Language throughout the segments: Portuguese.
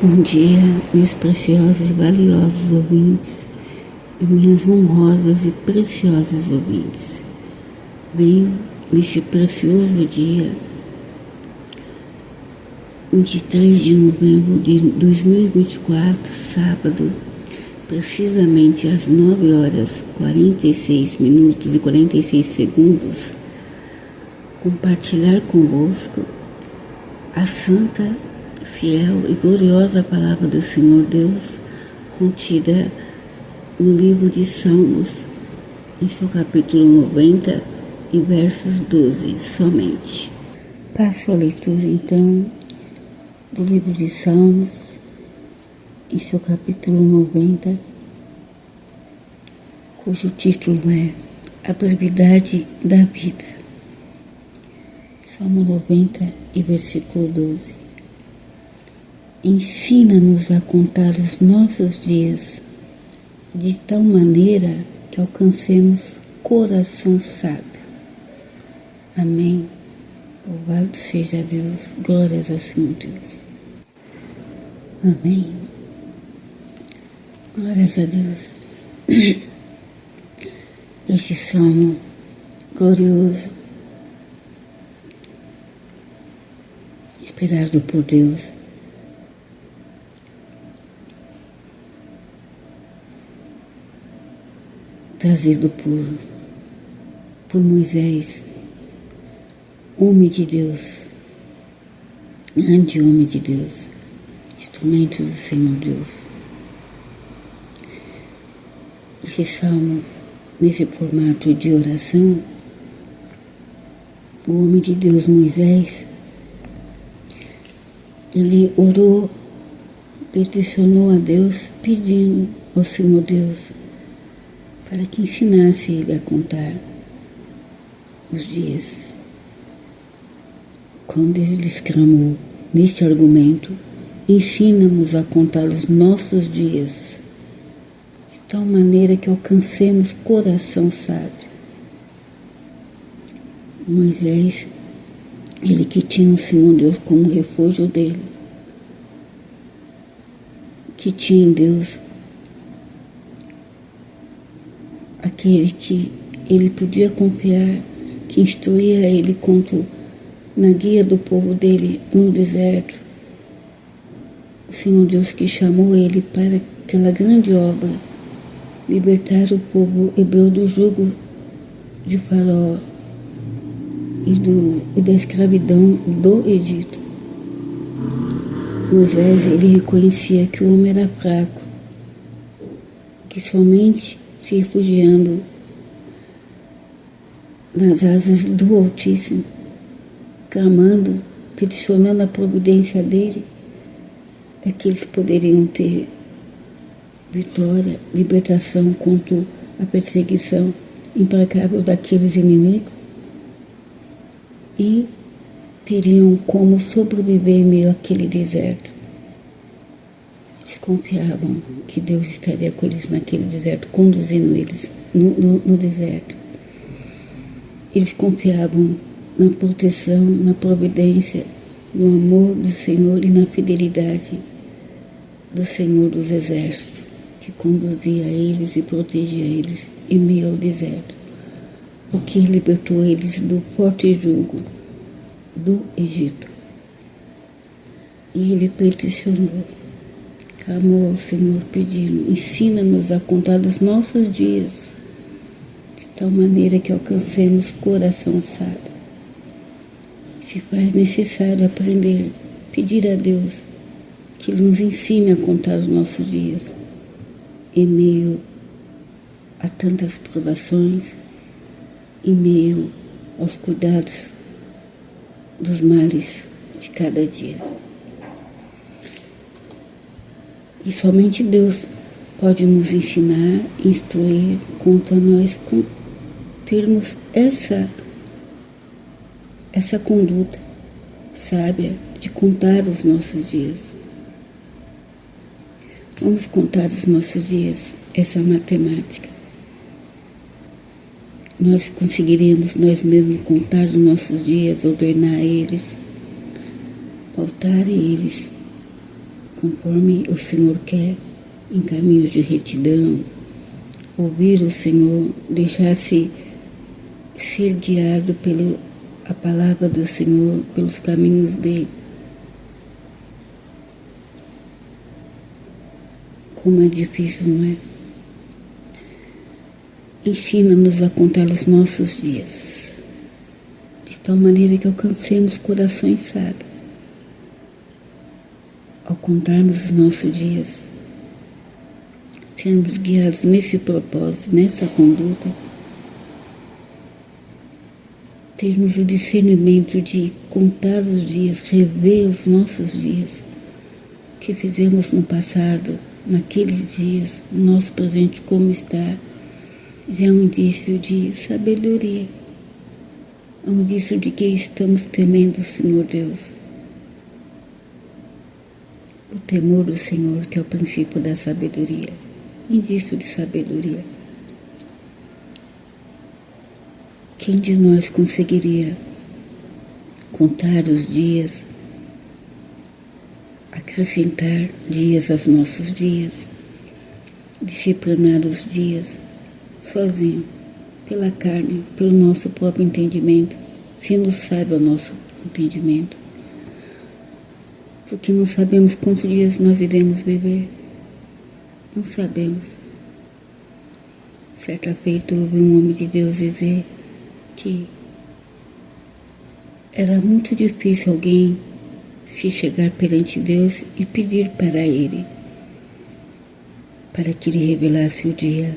Bom dia, meus preciosos e valiosos ouvintes e minhas honrosas e preciosas ouvintes. Venho neste precioso dia, 23 de novembro de 2024, sábado, precisamente às 9 horas 46 minutos e 46 segundos, compartilhar convosco a santa, fiel e gloriosa palavra do Senhor Deus, contida no livro de Salmos, em seu capítulo 90 e versos 12 somente. Passo a leitura então do livro de Salmos, em seu capítulo 90, cujo título é A Brevidade da Vida. Salmo 90 e versículo 12. Ensina-nos a contar os nossos dias, de tal maneira que alcancemos coração sábio. Amém. Louvado seja Deus, glórias ao Senhor Deus. Amém. Glórias a Deus. Este salmo glorioso, inspirado por Deus, trazido por Moisés, homem de Deus, grande homem de Deus, instrumento do Senhor Deus. Esse salmo, nesse formato de oração, o homem de Deus, Moisés, ele orou, peticionou a Deus, pedindo ao Senhor Deus para que ensinasse ele a contar os dias. Quando ele exclamou neste argumento, ensina-nos a contar os nossos dias, de tal maneira que alcancemos coração sábio. Moisés, ele que tinha o Senhor Deus como refúgio dele, que tinha em Deus aquele que ele podia confiar, que instruía ele quanto na guia do povo dele no deserto. O Senhor Deus que chamou ele para aquela grande obra, libertar o povo hebreu do jugo de Faraó e da escravidão do Egito. Moisés, ele reconhecia que o homem era fraco, que somente se refugiando nas asas do Altíssimo, clamando, peticionando a providência dele, é que eles poderiam ter vitória, libertação contra a perseguição implacável daqueles inimigos e teriam como sobreviver em meio àquele deserto. Eles confiavam que Deus estaria com eles naquele deserto, conduzindo eles no deserto. Eles confiavam na proteção, na providência, no amor do Senhor e na fidelidade do Senhor dos Exércitos, que conduzia eles e protegia eles em meio ao deserto, o que libertou eles do forte jugo do Egito. E ele peticionou, clamou ao Senhor pedindo, ensina-nos a contar os nossos dias, de tal maneira que alcancemos coração sábio. Se faz necessário aprender, pedir a Deus que Ele nos ensine a contar os nossos dias, em meio a tantas provações, em meio aos cuidados dos males de cada dia. E somente Deus pode nos ensinar, instruir, quanto a nós termos essa conduta sábia de contar os nossos dias. Vamos contar os nossos dias, essa matemática. Nós conseguiríamos nós mesmos contar os nossos dias, ordenar eles, pautar eles, conforme o Senhor quer, em caminhos de retidão, ouvir o Senhor, deixar-se ser guiado pela palavra do Senhor, pelos caminhos dele. Como é difícil, não é? Ensina-nos a contar os nossos dias, de tal maneira que alcancemos corações sábios. Ao contarmos os nossos dias, sermos guiados nesse propósito, nessa conduta, termos o discernimento de contar os dias, rever os nossos dias, que fizemos no passado, naqueles dias, no nosso presente como está, já é um indício de sabedoria, é um indício de que estamos temendo o Senhor Deus. O temor do Senhor, que é o princípio da sabedoria, indício de sabedoria. Quem de nós conseguiria contar os dias, acrescentar dias aos nossos dias, disciplinar os dias, sozinho, pela carne, pelo nosso próprio entendimento, sendo sábio o nosso entendimento? Porque não sabemos quantos dias nós iremos viver. Não sabemos. Certa feita ouvi um homem de Deus dizer que era muito difícil alguém se chegar perante Deus e pedir para Ele, para que Ele revelasse o dia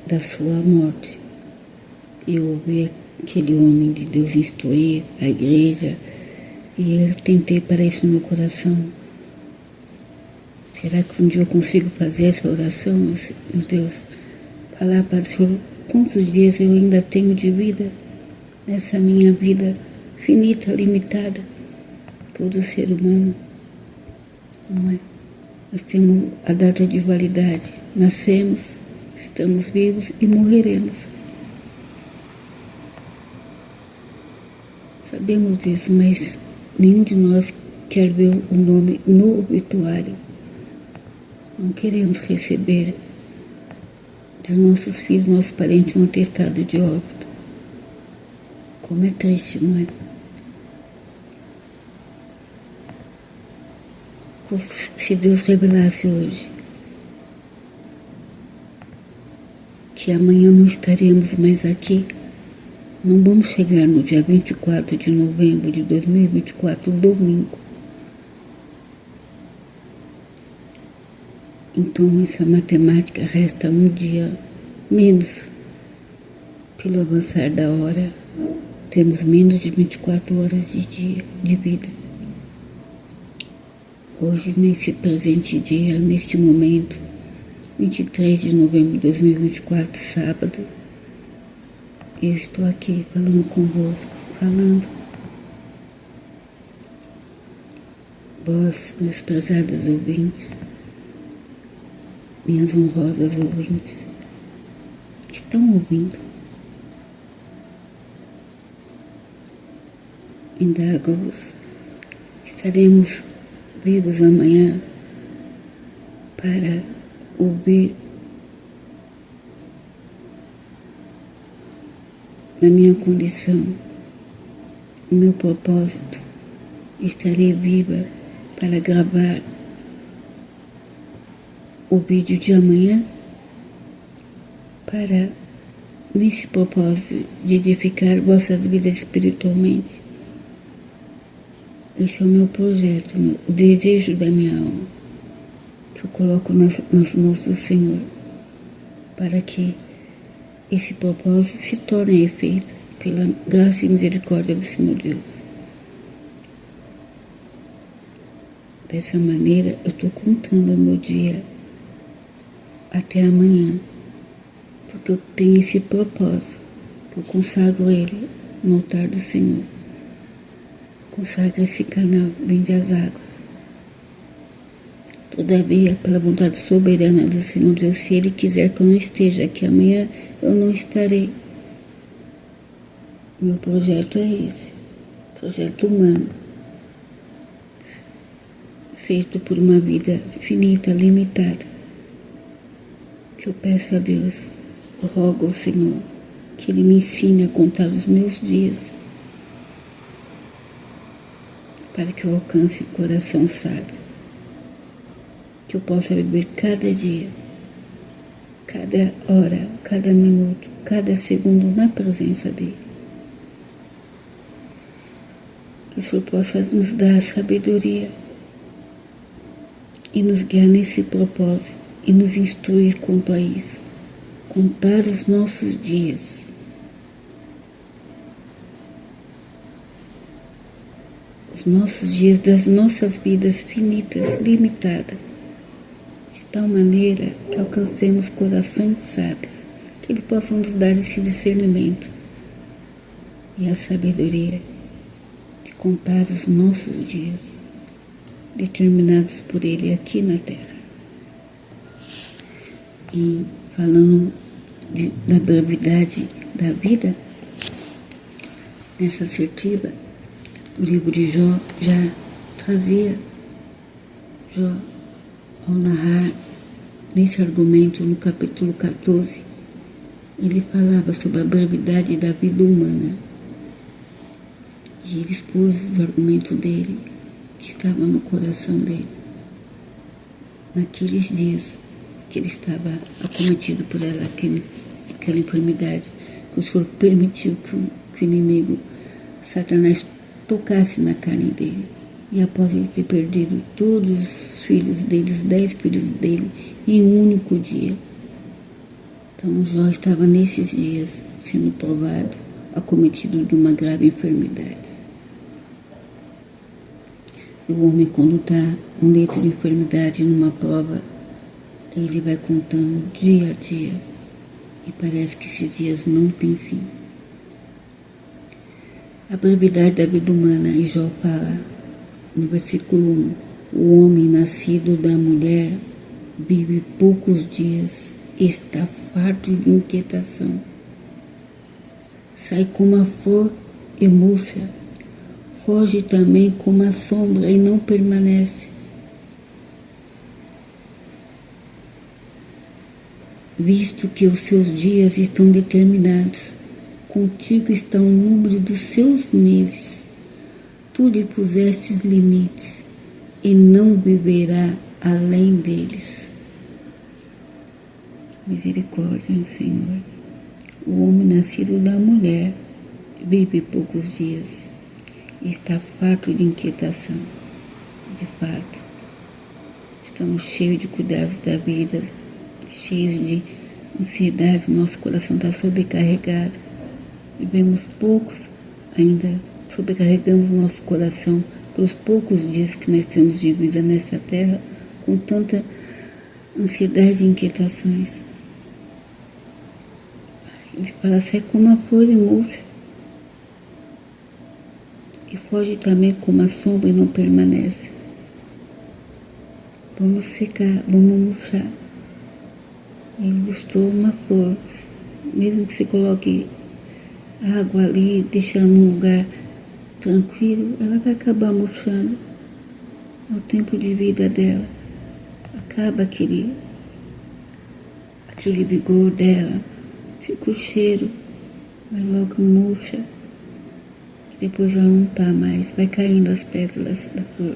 da sua morte. E eu ouvi aquele homem de Deus instruir a igreja, e eu tentei para isso no meu coração. Será que um dia eu consigo fazer essa oração, meu Deus? Falar para o Senhor quantos dias eu ainda tenho de vida, nessa minha vida finita, limitada. Todo ser humano, não é? Nós temos a data de validade. Nascemos, estamos vivos e morreremos. Sabemos disso, mas nenhum de nós quer ver o nome no obituário. Não queremos receber dos nossos filhos, nossos parentes, um atestado de óbito. Como é triste, não é? Se Deus revelasse hoje que amanhã não estaremos mais aqui, não vamos chegar no dia 24 de novembro de 2024, domingo. Então essa matemática resta um dia menos. Pelo avançar da hora, temos menos de 24 horas de dia, de vida. Hoje, nesse presente dia, neste momento, 23 de novembro de 2024, sábado, eu estou aqui falando convosco, falando. Vós, meus prezados ouvintes, minhas honrosas ouvintes, estão ouvindo? Indago-vos, estaremos vivos amanhã para ouvir na minha condição, o meu propósito? Estarei viva para gravar o vídeo de amanhã, para, nesse propósito de edificar vossas vidas espiritualmente. Esse é o meu projeto, o desejo da minha alma, que eu coloco nas mãos do Senhor, para que esse propósito se torne efeito pela graça e misericórdia do Senhor Deus. Dessa maneira, eu estou contando o meu dia até amanhã, porque eu tenho esse propósito, que eu consagro ele no altar do Senhor. Consagra esse canal, vinde as águas. Todavia, pela vontade soberana do Senhor Deus, se Ele quiser que eu não esteja aqui amanhã, eu não estarei. Meu projeto é esse, projeto humano. feito por uma vida finita, limitada, que eu peço a Deus, eu rogo ao Senhor, que Ele me ensine a contar os meus dias, para que eu alcance um coração sábio, que eu possa viver cada dia, cada hora, cada minuto, cada segundo na presença dEle. Que o Senhor possa nos dar a sabedoria e nos guiar nesse propósito e nos instruir quanto a isso. Contar os nossos dias. Os nossos dias das nossas vidas finitas, limitadas, de tal maneira que alcancemos corações sábios, que Ele possa nos dar esse discernimento e a sabedoria de contar os nossos dias, determinados por Ele aqui na terra. E falando da brevidade da vida, nessa assertiva, o livro de Jó já trazia, Jó, ao narrar nesse argumento no capítulo 14, ele falava sobre a brevidade da vida humana. E ele expôs os argumentos dele, que estavam no coração dele, naqueles dias que ele estava acometido por aquela enfermidade, que o Senhor permitiu que o inimigo, Satanás, tocasse na carne dele. E após ele ter perdido todos os filhos dele, os 10 filhos dele, em um único dia. Então Jó estava nesses dias sendo provado, acometido de uma grave enfermidade. E o homem, quando está num leito de enfermidade, numa prova, ele vai contando dia a dia. E parece que esses dias não têm fim. A brevidade da vida humana, e Jó fala no versículo 1, o homem nascido da mulher vive poucos dias, está farto de inquietação. Sai como a flor e murcha, foge também como a sombra e não permanece. Visto que os seus dias estão determinados, contigo está o número dos seus meses. Tu lhe pusestes limites e não viverá além deles. Misericórdia, Senhor. O homem nascido da mulher vive poucos dias e está farto de inquietação. De fato, estamos cheios de cuidados da vida, cheios de ansiedade, nosso coração está sobrecarregado. Vivemos poucos, ainda sobrecarregamos nosso coração pelos poucos dias que nós temos de vida nesta terra, com tanta ansiedade e inquietações. Ele fala, sai como a flor e murcha, e foge também como a sombra e não permanece. Vamos secar, vamos murchar. Ele ilustrou uma flor, mesmo que você coloque água ali, deixar num lugar tranquilo, ela vai acabar murchando ao tempo de vida dela. Acaba aquele vigor dela, fica o cheiro, mas logo murcha. E depois ela não está mais, vai caindo as pétalas da flor.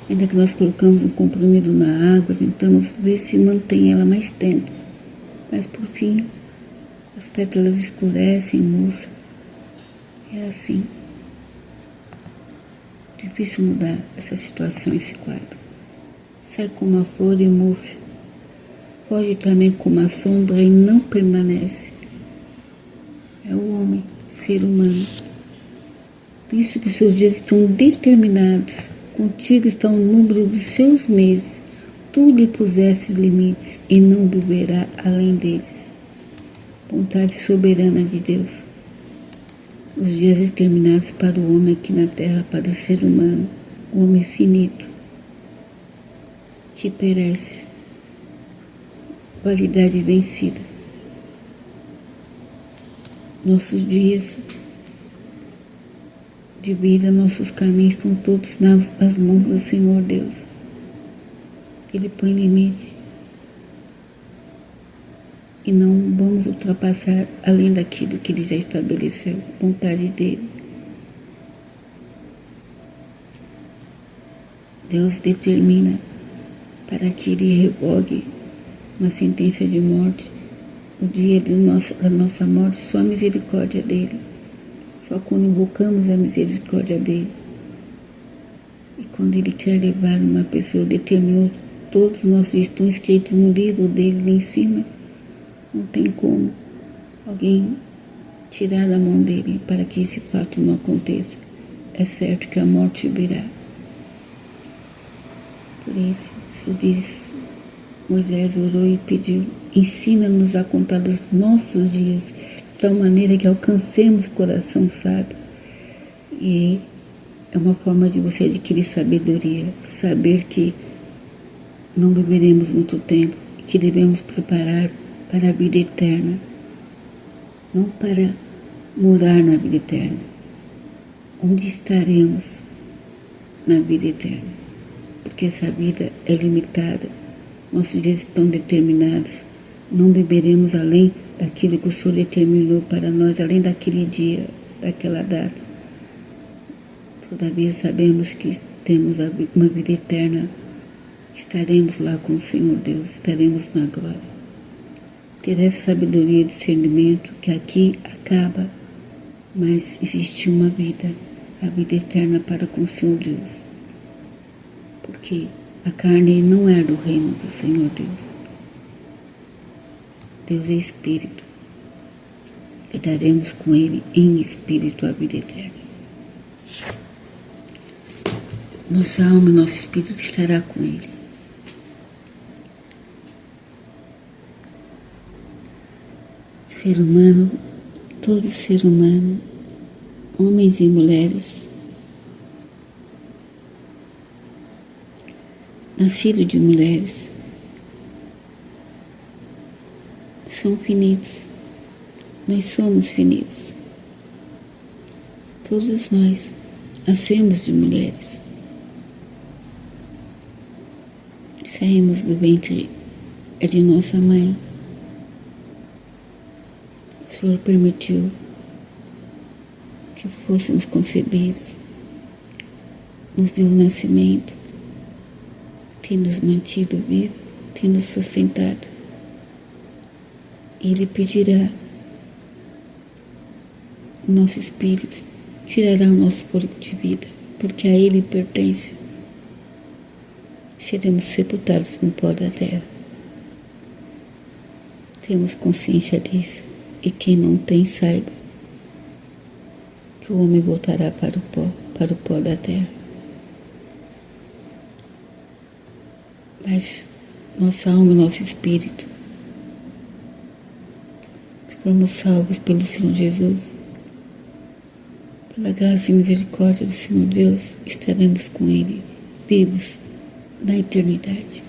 Ainda que nós colocamos um comprimido na água, tentamos ver se mantém ela mais tempo. Mas por fim, as pétalas escurecem, murcham. É assim. Difícil mudar essa situação, esse quadro. Sai como a flor e murcha. Foge também como a sombra e não permanece. É o homem, ser humano. Visto que seus dias estão determinados, contigo está o número dos seus meses. Tu lhe puseste limites e não viverá além deles. Vontade soberana de Deus. Os dias determinados para o homem aqui na terra, para o ser humano, o homem finito, que perece, validade vencida. Nossos dias de vida, nossos caminhos estão todos nas mãos do Senhor Deus. Ele põe limite. E não vamos ultrapassar além daquilo que Ele já estabeleceu, vontade dEle. Deus determina para que Ele revogue uma sentença de morte. O dia da nossa morte, só a misericórdia dEle. Só quando invocamos a misericórdia dEle. E quando Ele quer levar uma pessoa, determinou, todos os nossos dias estão escritos no livro dEle lá em cima. Não tem como alguém tirar da mão dEle para que esse fato não aconteça. É certo que a morte virá. Por isso, o Senhor diz, Moisés orou e pediu, ensina-nos a contar os nossos dias, de tal maneira que alcancemos coração sábio. E é uma forma de você adquirir sabedoria, saber que não viveremos muito tempo e que devemos preparar para a vida eterna, não para morar na vida eterna. Onde estaremos na vida eterna? Porque essa vida é limitada, nossos dias estão determinados, não viveremos além daquilo que o Senhor determinou para nós, além daquele dia, daquela data. Todavia sabemos que temos uma vida eterna, estaremos lá com o Senhor Deus, estaremos na glória. Ter essa sabedoria e discernimento que aqui acaba, mas existe uma vida, a vida eterna para com o Senhor Deus. Porque a carne não é do reino do Senhor Deus. Deus é Espírito. E daremos com Ele em Espírito a vida eterna. Nossa alma e nosso Espírito estará com Ele. Ser humano, todo ser humano, homens e mulheres, nascidos de mulheres, são finitos. Nós somos finitos. Todos nós nascemos de mulheres. Saímos do ventre de nossa mãe. O Senhor permitiu que fôssemos concebidos, nos deu o nascimento, tem nos mantido vivos, tem nos sustentado. Ele pedirá o nosso espírito, tirará o nosso fôlego de vida, porque a Ele pertence. Seremos sepultados no pó da terra. Temos consciência disso. E quem não tem, saiba que o homem voltará para o pó da terra. Mas nossa alma e nosso espírito, se formos salvos pelo Senhor Jesus, pela graça e misericórdia do Senhor Deus, estaremos com Ele, vivos na eternidade.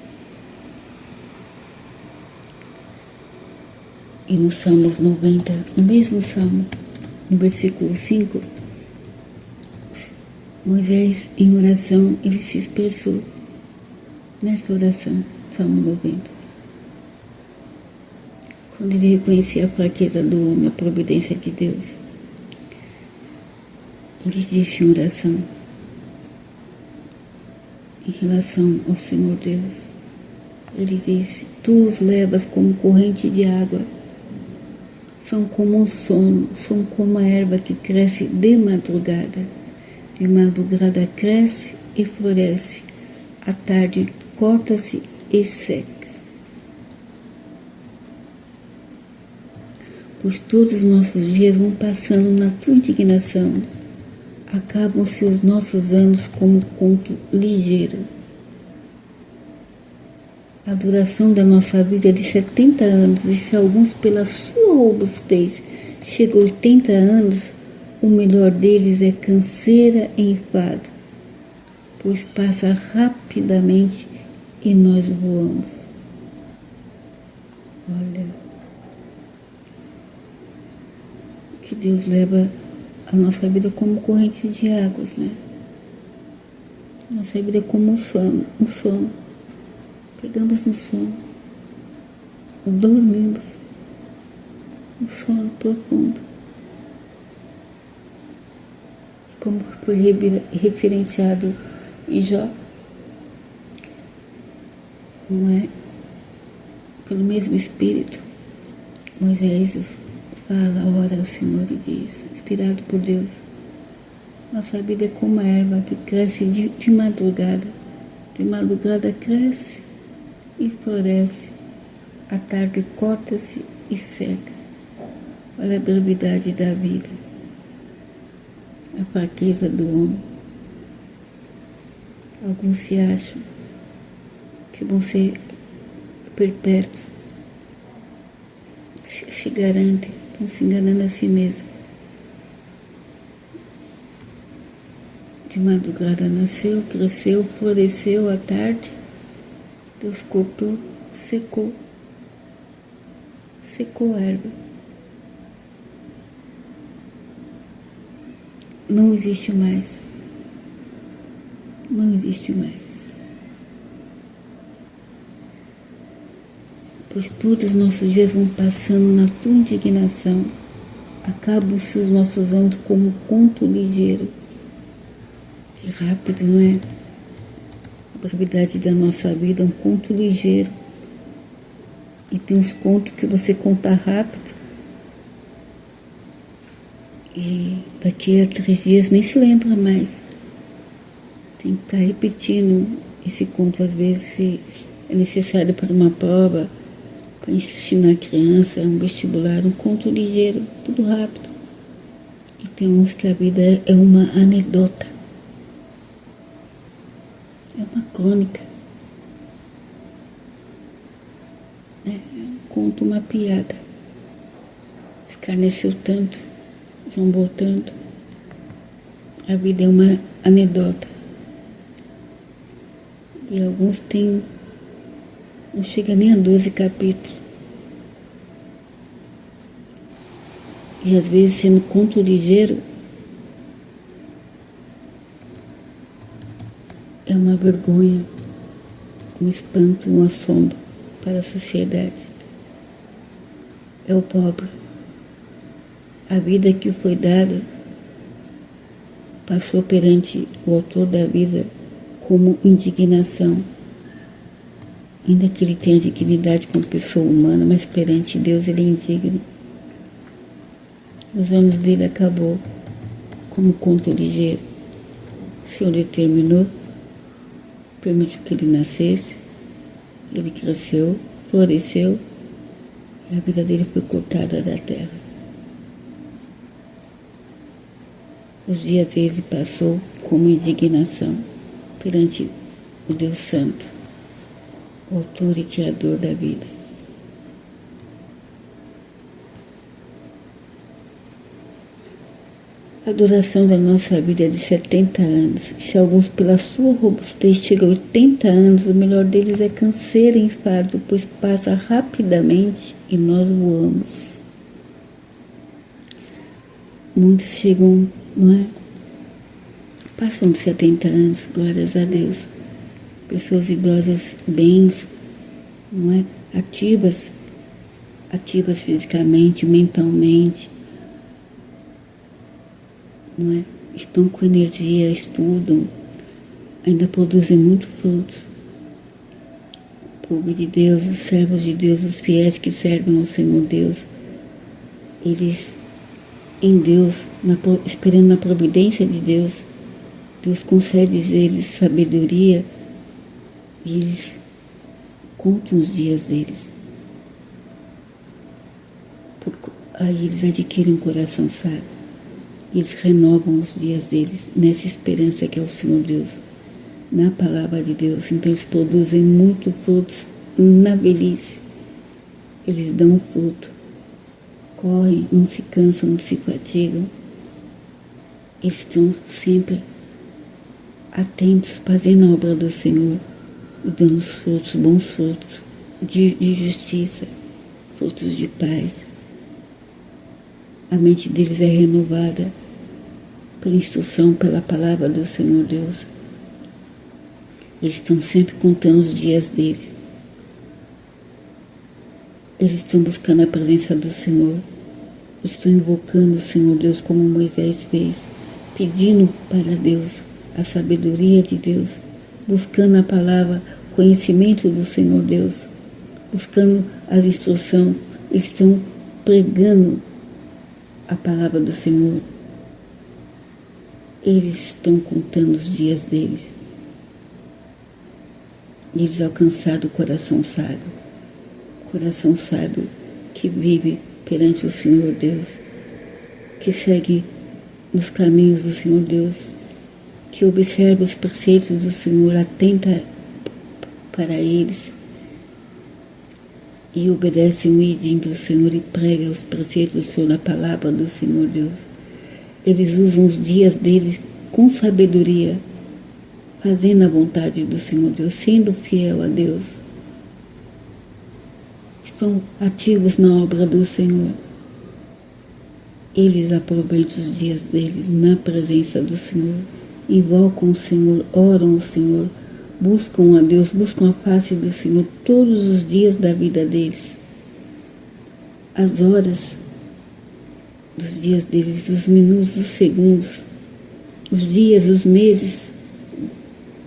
E no Salmos 90, no mesmo Salmo, no versículo 5, Moisés, em oração, ele se expressou nesta oração, Salmo 90. Quando ele reconhecia a fraqueza do homem, a providência de Deus, ele disse em oração, em relação ao Senhor Deus, ele disse, tu os levas como corrente de água, são como um sono, são como a erva que cresce de madrugada cresce e floresce, à tarde corta-se e seca. Pois todos os nossos dias vão passando na tua indignação, acabam-se os nossos anos como um conto ligeiro. A duração da nossa vida é de 70 anos, e se alguns pela sua robustez chegam a 80 anos, o melhor deles é canseira e enfado, pois passa rapidamente e nós voamos. Olha, que Deus leva a nossa vida como corrente de águas, né? Nossa vida é como um sono. Pegamos um sono, dormimos, um sono profundo. Como foi referenciado em Jó, não é? Pelo mesmo Espírito, Moisés fala, ora ao Senhor e diz, inspirado por Deus, nossa vida é como a erva que cresce de madrugada cresce e floresce, à tarde corta-se e seca. Olha a brevidade da vida, a fraqueza do homem. Alguns se acham que vão ser perpétuos, se garantem, estão se enganando a si mesmos. De madrugada nasceu, cresceu, floresceu, à tarde Deus cortou, secou a erva. Não existe mais. Pois todos os nossos dias vão passando na tua indignação. Acabam-se os nossos anos como um conto ligeiro. Que rápido, não é? A brevidade da nossa vida é um conto ligeiro. E tem uns contos que você conta rápido. E daqui a 3 dias nem se lembra mais. Tem que ficar repetindo esse conto. Às vezes, se é necessário para uma prova, para ensinar a criança, um vestibular, um conto ligeiro, tudo rápido. E tem uns que a vida é uma anedota. É uma crônica. Um conto, uma piada. Escarneceu tanto, zombou tanto. A vida é uma anedota. E alguns têm, não chega nem a 12 capítulos. E às vezes, sendo conto ligeiro, é uma vergonha, um espanto, um assombro para a sociedade. É o pobre. A vida que foi dada passou perante o autor da vida como indignação. Ainda que ele tenha dignidade como pessoa humana, mas perante Deus ele é indigno. Os anos dele acabou como conto ligeiro. O Senhor determinou, permitiu que ele nascesse, ele cresceu, floresceu, e a vida dele foi cortada da terra. Os dias dele passou como indignação perante o Deus Santo, o autor e criador da vida. A duração da nossa vida é de 70 anos. Se alguns, pela sua robustez, chegam a 80 anos, o melhor deles é canseira e enfado, pois passa rapidamente e nós voamos. Muitos chegam, não é? Passam de 70 anos, glórias a Deus. Pessoas idosas, bens, não é? Ativas fisicamente, mentalmente, não é? Estão com energia, estudam, ainda produzem muito frutos. O povo de Deus, os servos de Deus, os fiéis que servem ao Senhor Deus, eles em Deus, esperando na providência de Deus, Deus concede a eles sabedoria e eles contam os dias deles. Aí eles adquirem um coração sábio. Eles renovam os dias deles nessa esperança que é o Senhor Deus, na palavra de Deus. Então eles produzem muito frutos na velhice. Eles dão fruto. Correm, não se cansam, não se fatigam. Eles estão sempre atentos, fazendo a obra do Senhor e dando os frutos, bons frutos de justiça, frutos de paz. A mente deles é renovada, pela instrução, pela palavra do Senhor Deus. Eles estão sempre contando os dias deles. Eles estão buscando a presença do Senhor. Eles estão invocando o Senhor Deus como Moisés fez, pedindo para Deus a sabedoria de Deus, buscando a palavra, conhecimento do Senhor Deus, buscando as instruções. Eles estão pregando a palavra do Senhor. Eles estão contando os dias deles. Eles alcançaram o coração sábio. Coração sábio que vive perante o Senhor Deus, que segue nos caminhos do Senhor Deus, que observa os preceitos do Senhor, atenta para eles e obedece o idem do Senhor e prega os preceitos do Senhor na palavra do Senhor Deus. Eles usam os dias deles com sabedoria, fazendo a vontade do Senhor Deus, sendo fiel a Deus. Estão ativos na obra do Senhor. Eles aproveitam os dias deles na presença do Senhor, invocam o Senhor, oram o Senhor, buscam a Deus, buscam a face do Senhor todos os dias da vida deles. As horas dos dias deles, os minutos, os segundos, os dias, os meses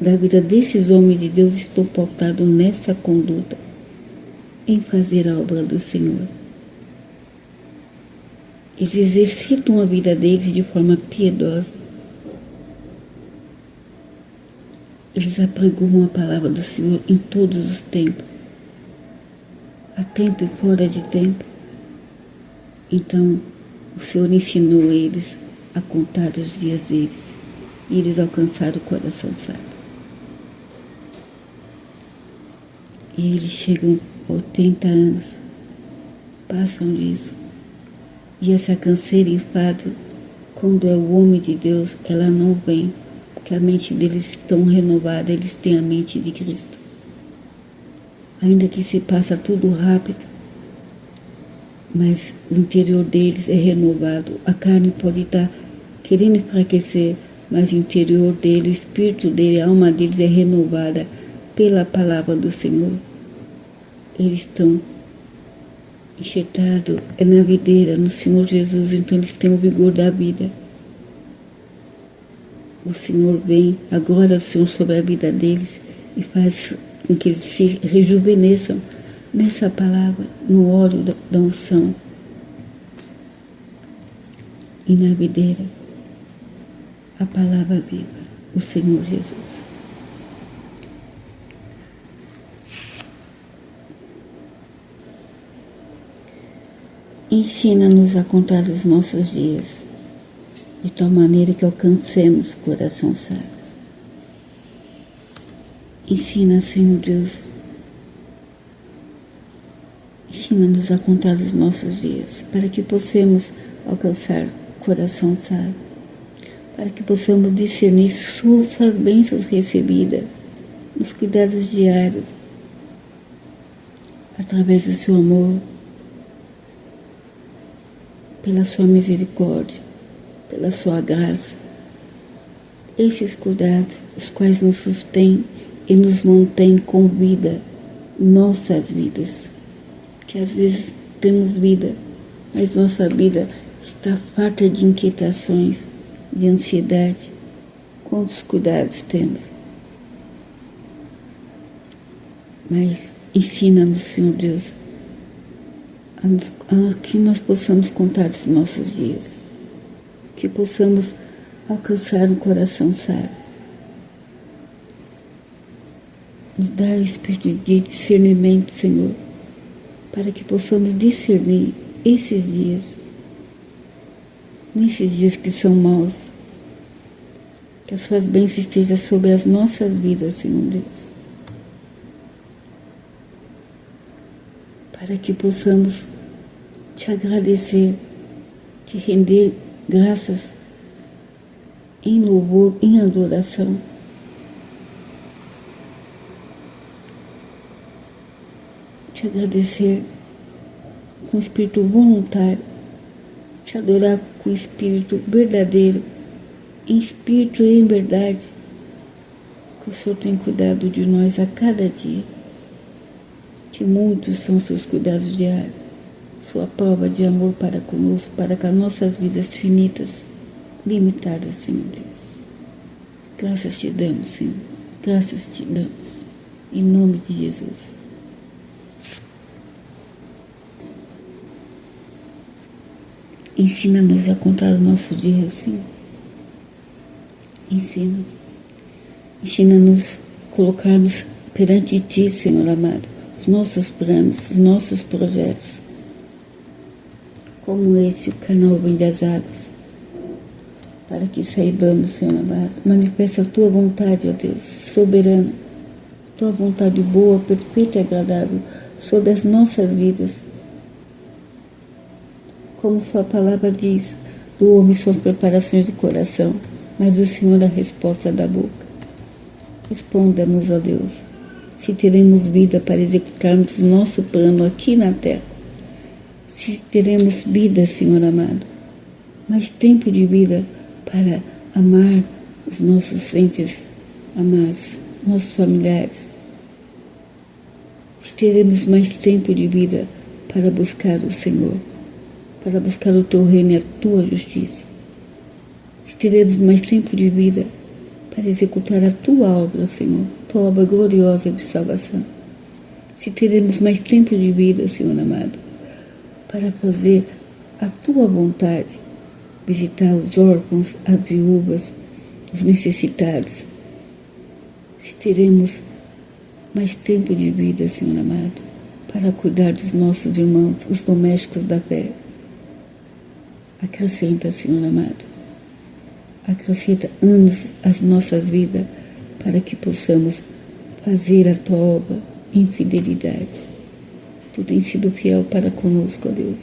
da vida desses homens de Deus estão pautados nessa conduta, em fazer a obra do Senhor. Eles exercitam a vida deles de forma piedosa. Eles apregoam a palavra do Senhor em todos os tempos, a tempo e fora de tempo. Então, o Senhor ensinou eles a contar os dias deles, e eles alcançaram o coração sábio. E eles chegam a 80 anos, passam disso. E essa canseira e enfado, quando é o homem de Deus, ela não vem, porque a mente deles estão renovada, eles têm a mente de Cristo. Ainda que se passa tudo rápido, mas o interior deles é renovado. A carne pode estar querendo enfraquecer, mas o interior dele, o espírito dele, a alma deles é renovada pela palavra do Senhor. Eles estão enxertados na videira, no Senhor Jesus, então eles têm o vigor da vida. O Senhor vem, agora o Senhor sobre a vida deles e faz com que eles se rejuvenesçam nessa palavra, no óleo da unção e na videira, a palavra viva, o Senhor Jesus. Ensina-nos a contar os nossos dias, de tal maneira que alcancemos o coração sábio. Ensina, Senhor Deus, ensina-nos a contar os nossos dias, para que possamos alcançar o coração sábio, para que possamos discernir suas bênçãos recebidas nos cuidados diários, através do seu amor, pela sua misericórdia, pela sua graça. Esses cuidados, os quais nos sustêm e nos mantêm com vida, nossas vidas. Que às vezes temos vida, mas nossa vida está farta de inquietações, de ansiedade. Quantos cuidados temos? Mas ensina-nos, Senhor Deus, a que nós possamos contar os nossos dias, que possamos alcançar um coração sábio. Nos dá o espírito de discernimento, Senhor, para que possamos discernir esses dias, nesses dias que são maus, que as suas bênçãos estejam sobre as nossas vidas, Senhor Deus, para que possamos te agradecer, te render graças em louvor, em adoração. Te agradecer com espírito voluntário, te adorar com espírito verdadeiro, em espírito e em verdade, que o Senhor tem cuidado de nós a cada dia, que muitos são seus cuidados diários, sua prova de amor para conosco, para com as nossas vidas finitas, limitadas, Senhor Deus. Graças te damos, Senhor, graças te damos, em nome de Jesus. Ensina-nos a contar o nosso dia, Senhor. Ensina-nos a colocarmos perante Ti, Senhor amado, os nossos planos, os nossos projetos, como esse, o canal vem das águas, para que saibamos, Senhor amado, manifesta a Tua vontade, ó Deus, soberana, Tua vontade boa, perfeita e agradável sobre as nossas vidas. Como Sua palavra diz, do homem são as preparações do coração, mas do Senhor a resposta da boca. Responda-nos, ó Deus, se teremos vida para executarmos o nosso plano aqui na terra. Se teremos vida, Senhor amado, mais tempo de vida para amar os nossos entes amados, nossos familiares. Se teremos mais tempo de vida para buscar o Senhor, para buscar o Teu reino e a Tua justiça. Se teremos mais tempo de vida para executar a Tua obra, Senhor, Tua obra gloriosa de salvação. Se teremos mais tempo de vida, Senhor amado, para fazer a Tua vontade, visitar os órfãos, as viúvas, os necessitados. Se teremos mais tempo de vida, Senhor amado, para cuidar dos nossos irmãos, os domésticos da fé. Acrescenta, Senhor amado, acrescenta anos às nossas vidas para que possamos fazer a Tua obra em fidelidade. Tu tens sido fiel para conosco, ó Deus.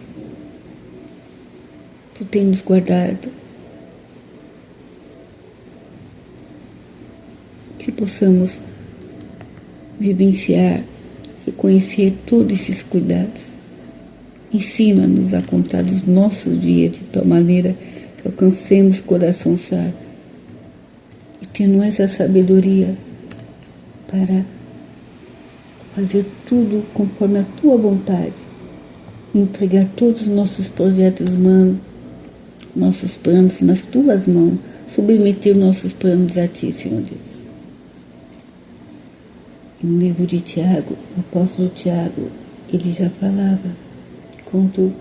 Tu tens nos guardado. Que possamos vivenciar, reconhecer todos esses cuidados. Ensina-nos a contar os nossos dias de tal maneira que alcancemos coração sábio e tenhamos essa sabedoria para fazer tudo conforme a Tua vontade, entregar todos os nossos projetos humanos, nossos planos nas Tuas mãos, submeter nossos planos a Ti, Senhor Deus. No livro de Tiago, o apóstolo Tiago, ele já falava quanto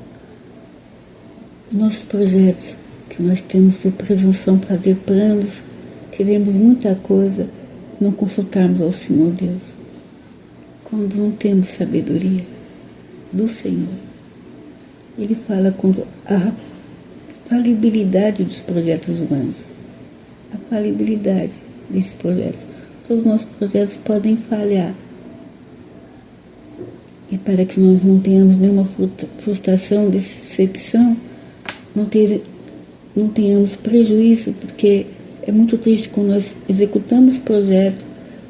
nossos projetos, que nós temos por presunção fazer planos, queremos muita coisa, não consultarmos ao Senhor Deus. Quando não temos sabedoria do Senhor, ele fala quando a falibilidade dos projetos humanos, a falibilidade desses projetos. Todos os nossos projetos podem falhar. E para que nós não tenhamos nenhuma frustração, decepção, não tenhamos prejuízo, porque é muito triste quando nós executamos projeto,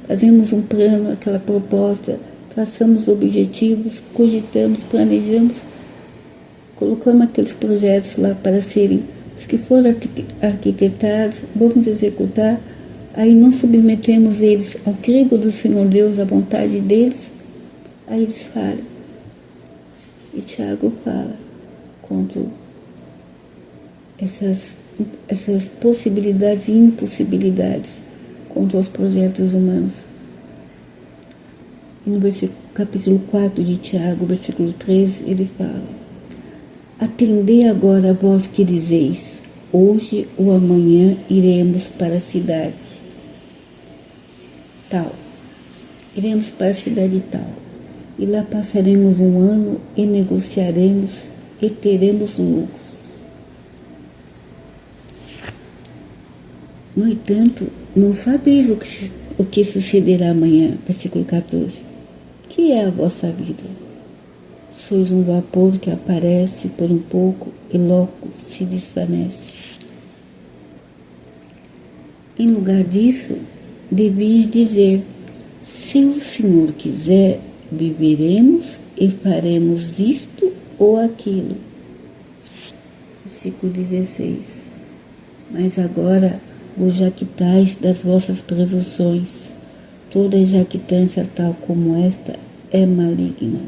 fazemos um plano, aquela proposta, traçamos objetivos, cogitamos, planejamos, colocamos aqueles projetos lá para serem os que foram arquitetados, vamos executar, aí não submetemos eles ao crivo do Senhor Deus, à vontade deles, aí eles falham. E Tiago fala contra essas possibilidades e impossibilidades contra os projetos humanos. E no capítulo 4 de Tiago, versículo 13, ele fala: atendei agora a vós que dizeis, hoje ou amanhã iremos para a cidade tal. Iremos para a cidade tal. E lá passaremos um ano e negociaremos e teremos lucros. No entanto, não sabeis o que sucederá amanhã. Versículo 14. Que é a vossa vida? Sois um vapor que aparece por um pouco e logo se desvanece. Em lugar disso, devias dizer: se o Senhor quiser, viveremos e faremos isto ou aquilo. Versículo 16. Mas agora vos jactais das vossas presunções. Toda jactância tal como esta é maligna.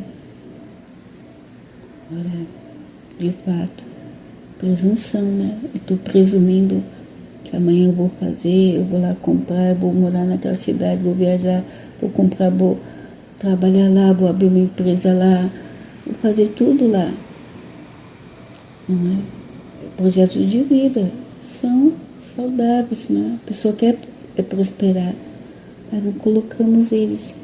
Olha, de fato, presunção, né? Eu estou presumindo que amanhã eu vou fazer, eu vou lá comprar, eu vou morar naquela cidade, vou viajar, vou comprar, vou trabalhar lá, vou abrir uma empresa lá, vou fazer tudo lá. Não é? Projetos de vida são saudáveis, né? A pessoa quer prosperar, mas não colocamos eles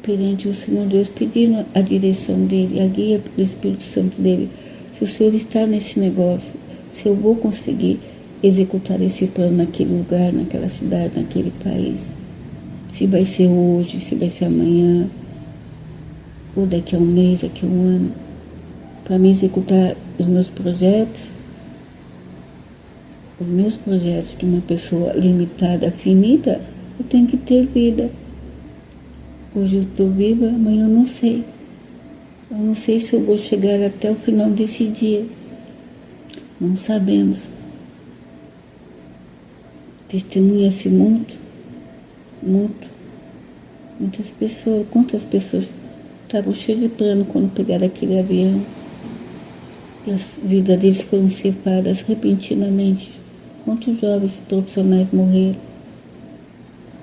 perante o Senhor Deus, pedindo a direção dele, a guia do Espírito Santo dele. Se o Senhor está nesse negócio, se eu vou conseguir executar esse plano naquele lugar, naquela cidade, naquele país. Se vai ser hoje, se vai ser amanhã, ou daqui a um mês, daqui a um ano. Para me executar os meus projetos de uma pessoa limitada, finita, eu tenho que ter vida. Hoje eu estou viva, amanhã eu não sei. Eu não sei se eu vou chegar até o final desse dia. Não sabemos. Testemunha-se muito. Muitas pessoas, quantas pessoas estavam cheias de plano quando pegaram aquele avião e as vidas deles foram ceifadas repentinamente. Quantos jovens profissionais morreram?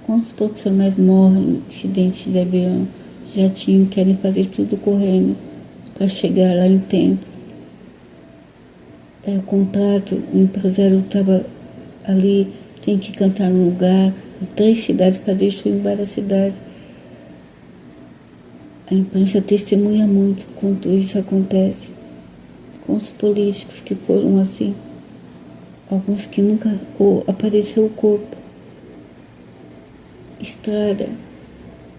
Quantos profissionais morrem em acidentes de avião? Querem fazer tudo correndo para chegar lá em tempo. O contrato, o empresário estava ali, tem que cantar num lugar, em 3 cidades, fazer show em várias cidades. A imprensa testemunha muito quando isso acontece. Com os políticos que foram assim, alguns que nunca apareceu o corpo. Estrada,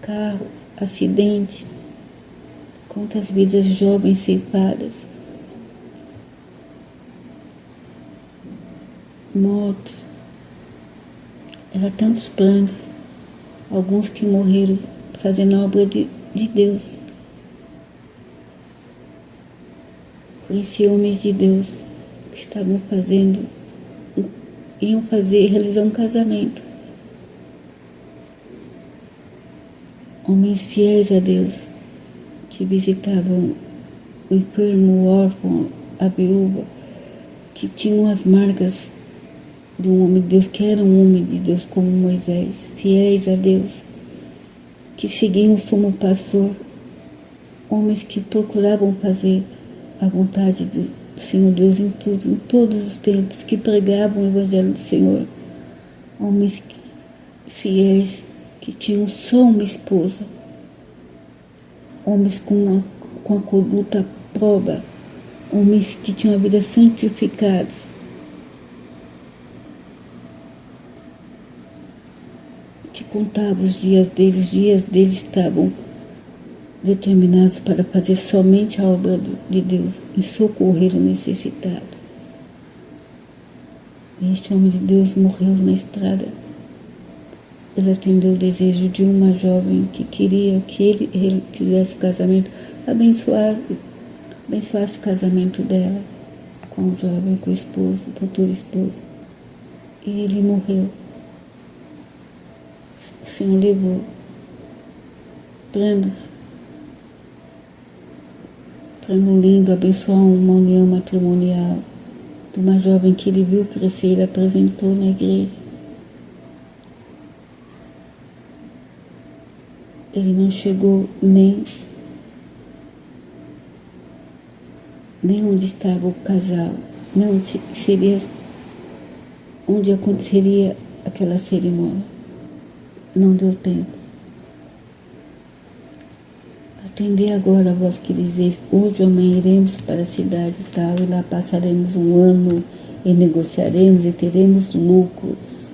carros, acidente, quantas vidas jovens ceifadas, mortes. Era tantos planos, alguns que morreram fazendo a obra de Deus. Conheci homens de Deus que estavam iam realizar um casamento. Homens fiéis a Deus, que visitavam o enfermo, o órfão, a viúva, que tinham as marcas de um homem de Deus, que era um homem de Deus como Moisés, fiéis a Deus, que seguiam o sumo pastor, homens que procuravam fazer a vontade do Senhor Deus em tudo, em todos os tempos, que pregavam o Evangelho do Senhor, homens fiéis, que tinham só uma esposa, homens com a conduta proba, homens que tinham a vida santificados, que contavam os dias deles estavam determinados para fazer somente a obra de Deus, em socorrer o necessitado. Este homem de Deus morreu na estrada. Ele atendeu o desejo de uma jovem que queria que ele fizesse o casamento, abençoasse o casamento dela com o jovem, com o esposo, o futuro esposo. E ele morreu. O Senhor levou plano lindo, abençoar uma união matrimonial de uma jovem que ele viu crescer, ele apresentou na igreja. Ele não chegou nem onde estava o casal, nem onde aconteceria aquela cerimônia. Não deu tempo. Atendei agora a vós que dizeis, hoje ou amanhã iremos para a cidade tal, e lá passaremos um ano, e negociaremos, e teremos lucros.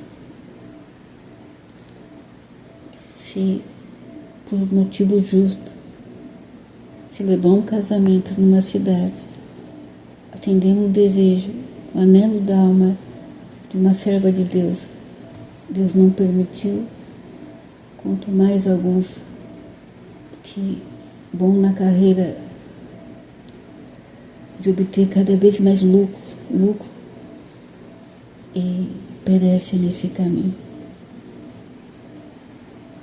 Se por motivo justo, se levar um casamento numa cidade, atendendo um desejo, o anelo da alma de uma serva de Deus, Deus não permitiu, quanto mais alguns que vão na carreira de obter cada vez mais lucro, e perecem nesse caminho.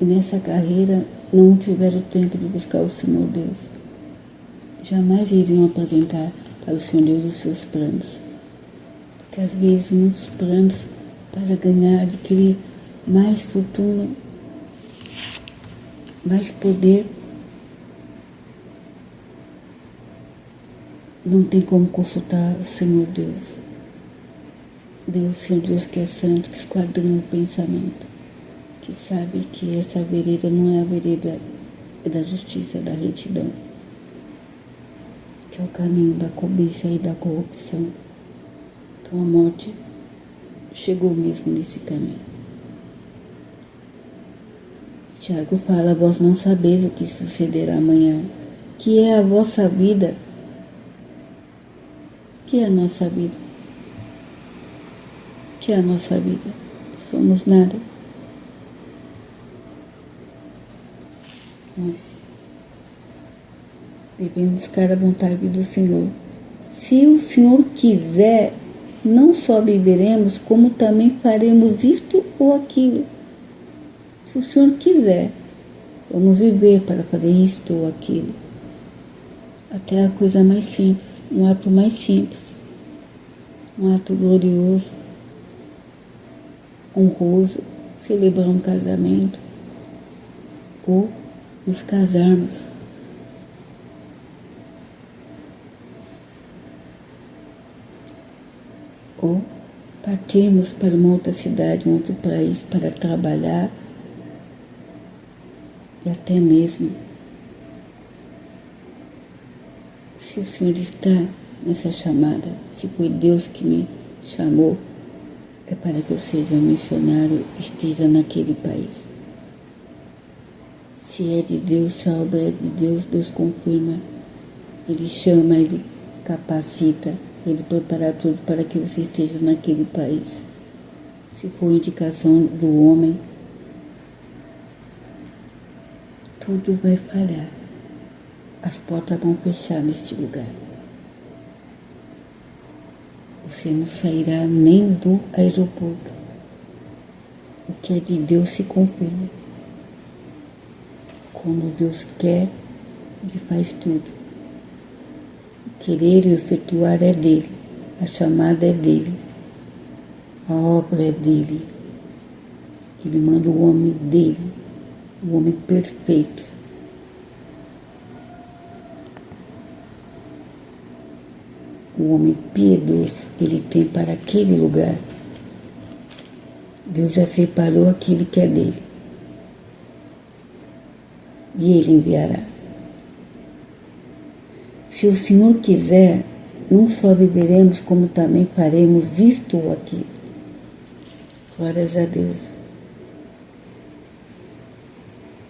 E nessa carreira não tiveram tempo de buscar o Senhor Deus. Jamais iriam apresentar para o Senhor Deus os seus planos. Porque às vezes muitos planos para ganhar, adquirir mais fortuna, mais poder, não tem como consultar o Senhor Deus. Deus, Senhor Deus que é santo, que esquadrina o pensamento, que sabe que essa vereda não é a vereda da justiça, da retidão, que é o caminho da cobiça e da corrupção. Então a morte chegou mesmo nesse caminho. Tiago fala: vós não sabeis o que sucederá amanhã, que é a vossa vida. Que é a nossa vida? Que é a nossa vida? Somos nada. Não. Devemos buscar a vontade do Senhor. Se o Senhor quiser, não só viveremos, como também faremos isto ou aquilo. Se o Senhor quiser, vamos viver para fazer isto ou aquilo. Até a coisa mais simples, um ato mais simples, um ato glorioso, honroso, celebrar um casamento, ou nos casarmos. Ou partirmos para uma outra cidade, um outro país para trabalhar e até mesmo, se o Senhor está nessa chamada, se foi Deus que me chamou, é para que eu seja missionário, esteja naquele país. Se é de Deus, se a obra é de Deus, Deus confirma, Ele chama, Ele capacita, Ele prepara tudo para que você esteja naquele país. Se for indicação do homem, tudo vai falhar. As portas vão fechar neste lugar. Você não sairá nem do aeroporto. O que é de Deus se confirma. Quando Deus quer, Ele faz tudo. O querer e efetuar é dele. A chamada é dele. A obra é dele. Ele manda o homem dele. O homem perfeito. O homem piedoso, Ele tem para aquele lugar. Deus já separou aquilo que é dele. E Ele enviará. Se o Senhor quiser, não só viveremos, como também faremos isto ou aquilo. Glórias a Deus.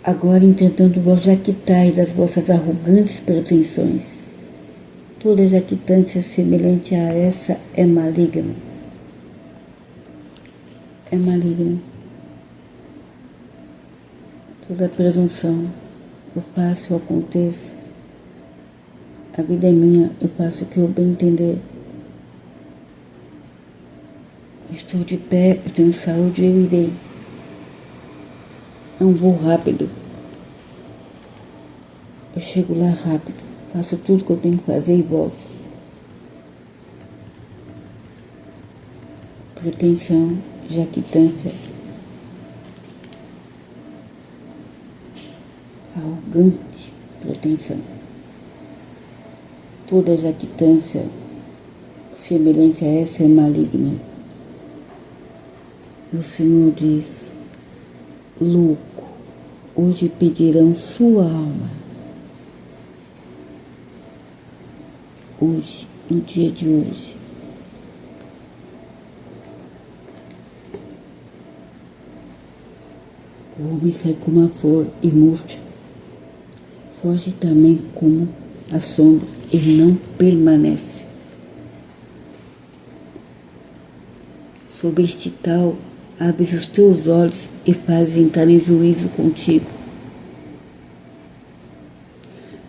Agora, entretanto, vós jactais das vossas arrogantes pretensões. Toda jactância semelhante a essa é maligna. É maligna. Toda presunção. Eu faço, eu aconteço. A vida é minha, eu faço o que eu bem entender. Estou de pé, eu tenho saúde, eu irei. É um voo rápido. Eu chego lá rápido. Faço tudo que eu tenho que fazer e volto. Pretensão, jactância, arrogante pretensão. Toda jactância semelhante a essa é maligna. E o Senhor diz: louco, hoje pedirão sua alma. Hoje, no dia de hoje. O homem sai como a flor e murcha. Foge também como a sombra e não permanece. Sob este tal, abres os teus olhos e fazes entrar em juízo contigo.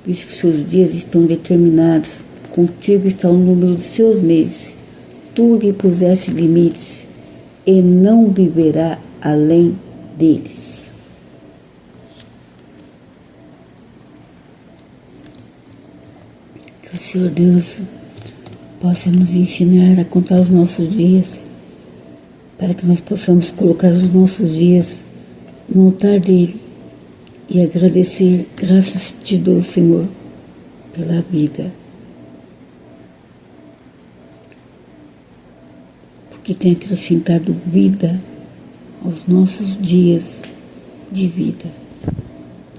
Visto que seus dias estão determinados, contigo está o número dos seus meses. Tu lhe puseste limites, e não viverá além deles. Que o Senhor Deus possa nos ensinar a contar os nossos dias, para que nós possamos colocar os nossos dias no altar dele e agradecer. Graças te dou, Senhor, pela vida, porque tem acrescentado vida aos nossos dias de vida,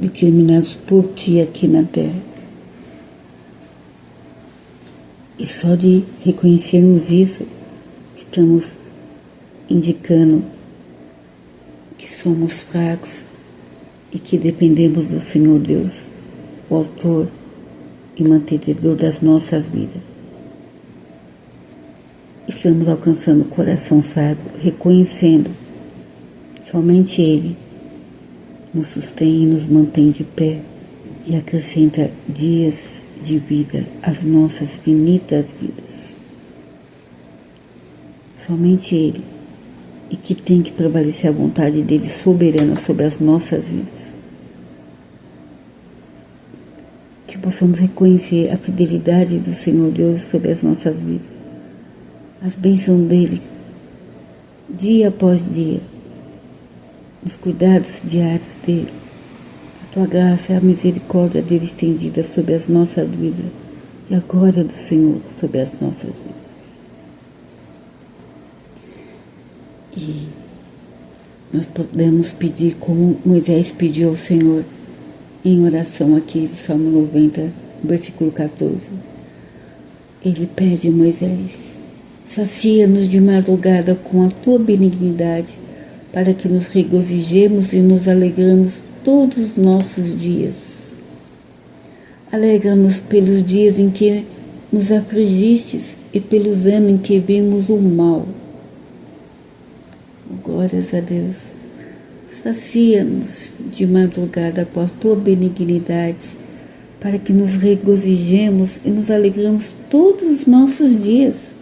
determinados por ti aqui na terra. E só de reconhecermos isso, estamos indicando que somos fracos e que dependemos do Senhor Deus, o autor e mantenedor das nossas vidas. Estamos alcançando o coração sábio, reconhecendo somente Ele nos sustém e nos mantém de pé e acrescenta dias de vida às nossas finitas vidas. Somente Ele, e que tem que prevalecer a vontade dele soberana sobre as nossas vidas. Que possamos reconhecer a fidelidade do Senhor Deus sobre as nossas vidas, as bênçãos dele, dia após dia, os cuidados diários dele, a tua graça e a misericórdia dele estendida sobre as nossas vidas e a glória do Senhor sobre as nossas vidas. E nós podemos pedir como Moisés pediu ao Senhor em oração aqui, Salmo 90, versículo 14. Ele pede, Moisés, sacia-nos de madrugada com a tua benignidade, para que nos regozijemos e nos alegramos todos os nossos dias. Alegra-nos pelos dias em que nos afligistes e pelos anos em que vimos o mal. Glórias a Deus. Sacia-nos de madrugada com a tua benignidade, para que nos regozijemos e nos alegramos todos os nossos dias.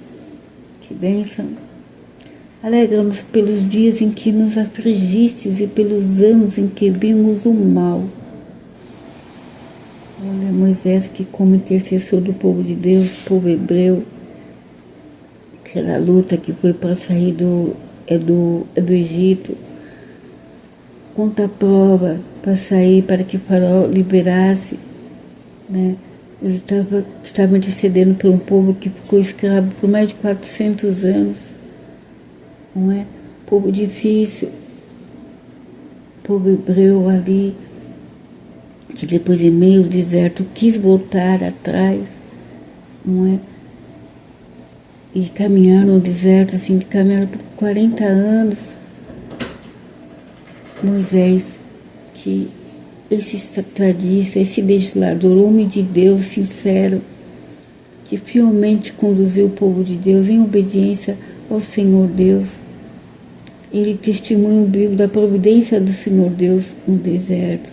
Que bênção! Alegra-nos pelos dias em que nos afligistes e pelos anos em que vimos o mal. Olha, Moisés, que como intercessor do povo de Deus, povo hebreu, aquela luta que foi para sair do Egito, quanta prova para sair, para que Faraó liberasse, né? Ele estava intercedendo por um povo que ficou escravo por mais de 400 anos, não é? Povo difícil, povo hebreu ali, que depois em meio ao deserto quis voltar atrás, não é? E caminharam no deserto, assim, caminharam por 40 anos. Moisés, que esse estadista, esse legislador, homem de Deus, sincero, que fielmente conduziu o povo de Deus em obediência ao Senhor Deus. Ele testemunha o bíblico da providência do Senhor Deus no deserto,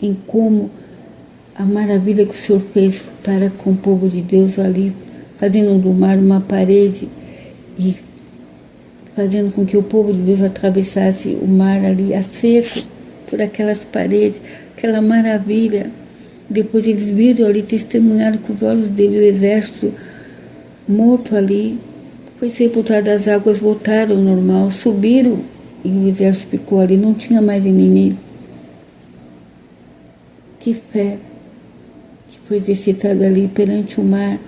em como a maravilha que o Senhor fez para com o povo de Deus ali, fazendo do mar uma parede e fazendo com que o povo de Deus atravessasse o mar ali a seco, por aquelas paredes, aquela maravilha. Depois eles viram ali, testemunharam com os olhos deles o exército morto ali, foi sepultado, as águas voltaram ao normal, subiram e o exército ficou ali, não tinha mais inimigo. Que fé que foi exercitada ali perante o mar,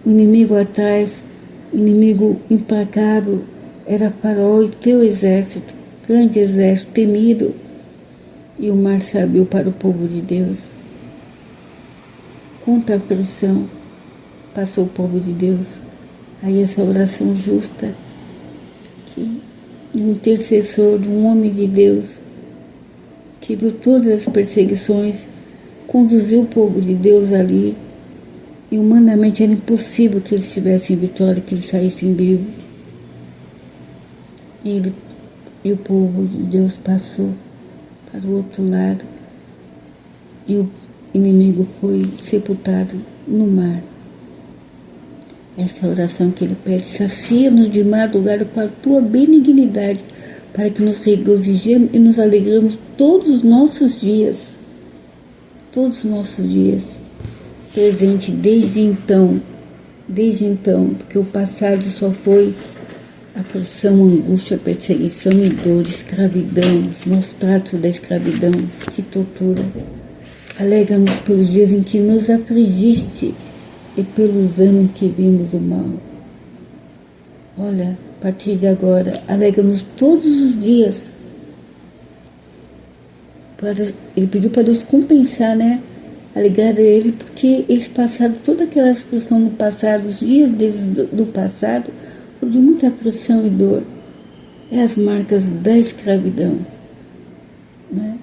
o inimigo atrás, o inimigo implacável, era Faraó e teu exército, grande exército, temido, e o mar se abriu para o povo de Deus. Quanta aflição passou o povo de Deus. Aí essa oração justa, que de um intercessor, de um homem de Deus, que viu todas as perseguições, conduziu o povo de Deus ali, e humanamente era impossível que eles tivessem vitória, que eles saíssem vivos. E o povo de Deus passou para o outro lado, e o inimigo foi sepultado no mar. Essa oração que ele pede: sacia-nos de madrugada com a tua benignidade, para que nos regozijemos e nos alegremos todos os nossos dias. Todos os nossos dias. Presente desde então, porque o passado só foi aflição, angústia, perseguição e dor, escravidão, os maus tratos da escravidão, que tortura. Alegra-nos pelos dias em que nos afligiste e pelos anos em que vimos o mal. Olha, a partir de agora, alegra-nos todos os dias. Ele pediu para Deus compensar, né? Alegrar a ele, porque eles passaram toda aquela aflição no passado, os dias deles do passado foram de muita aflição e dor. É as marcas da escravidão, né?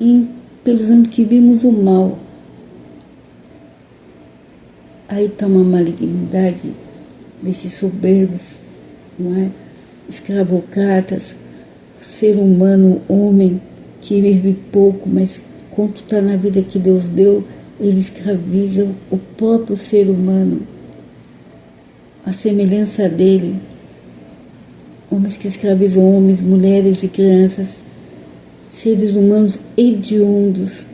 E pelos anos que vimos o mal. Aí está uma malignidade desses soberbos, não é? Escravocratas, ser humano, homem, que vive pouco, mas quanto está na vida que Deus deu, ele escraviza o próprio ser humano. A semelhança dele, homens que escravizam homens, mulheres e crianças, seres humanos hediondos,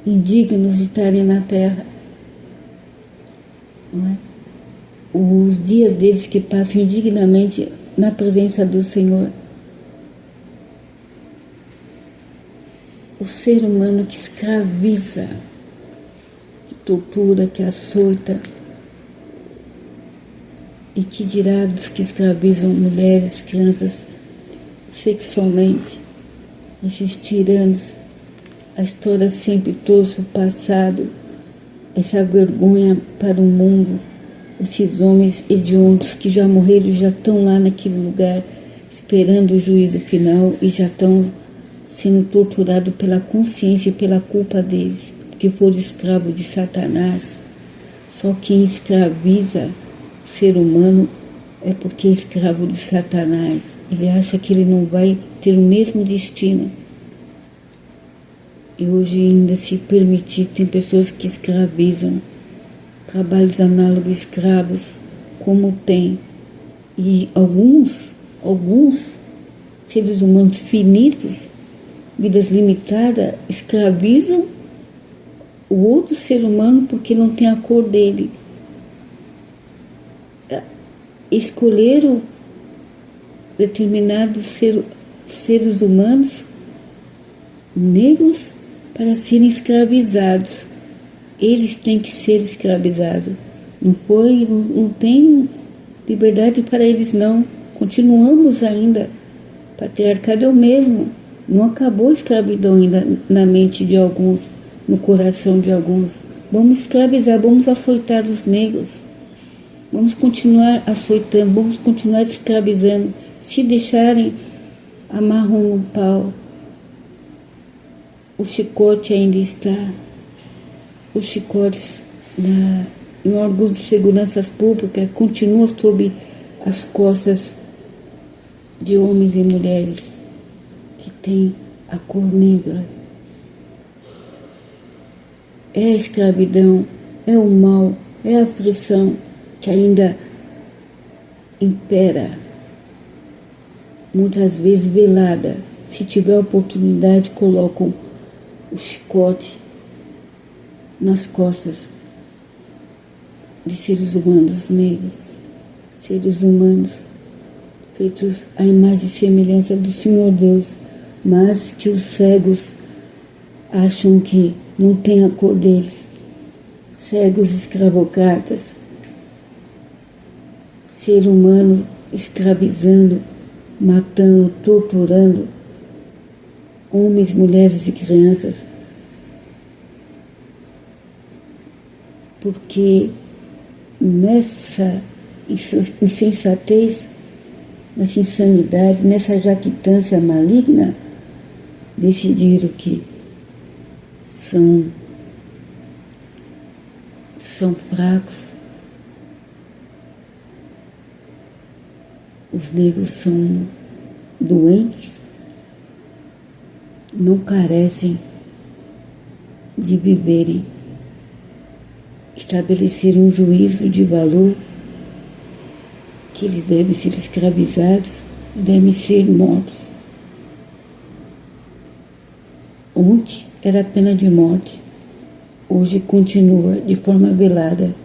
indignos de estarem na terra. Não é? Os dias deles que passam indignamente na presença do Senhor. O ser humano que escraviza, que tortura, que açoita, e que dirá dos que escravizam mulheres, crianças sexualmente, esses tiranos. A história sempre trouxe o passado, essa vergonha para o mundo, esses homens hediondos que já morreram e já estão lá naquele lugar, esperando o juízo final e já estão sendo torturados pela consciência e pela culpa deles, porque foram escravos de Satanás. Só quem escraviza o ser humano é porque é escravo de Satanás. Ele acha que ele não vai ter o mesmo destino. E hoje ainda se permitir, tem pessoas que escravizam, trabalhos análogos a escravos, como tem. E alguns seres humanos finitos, vidas limitadas, escravizam o outro ser humano porque não tem a cor dele. Escolheram determinados seres humanos negros para serem escravizados. Eles têm que ser escravizados. Não tem liberdade para eles, não. Continuamos ainda. O patriarcado é o mesmo. Não acabou a escravidão ainda na mente de alguns, no coração de alguns. Vamos escravizar, vamos açoitar os negros. Vamos continuar açoitando, vamos continuar escravizando. Se deixarem, amarram no pau. O chicote ainda está. Os chicotes em órgãos de segurança pública continuam sob as costas de homens e mulheres que têm a cor negra. É a escravidão, é o mal, é a aflição que ainda impera, muitas vezes velada. Se tiver oportunidade, colocam o chicote nas costas de seres humanos negros, seres humanos feitos à imagem e semelhança do Senhor Deus, mas que os cegos acham que não tem a cor deles. Cegos escravocratas, ser humano escravizando, matando, torturando homens, mulheres e crianças, porque nessa insensatez, nessa insanidade, nessa jactância maligna, decidiram que são fracos, os negros são doentes, não carecem de viverem, estabelecer um juízo de valor que eles devem ser escravizados, devem ser mortos. Ontem era a pena de morte, hoje continua de forma velada.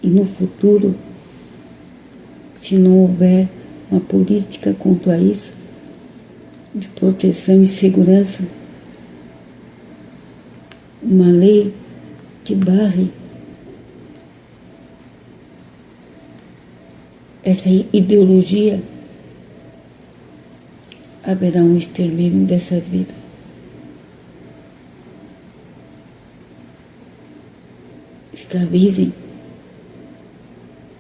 E no futuro, se não houver uma política quanto a isso, de proteção e segurança, uma lei que barre essa ideologia, haverá um extermínio dessas vidas. Escravizem.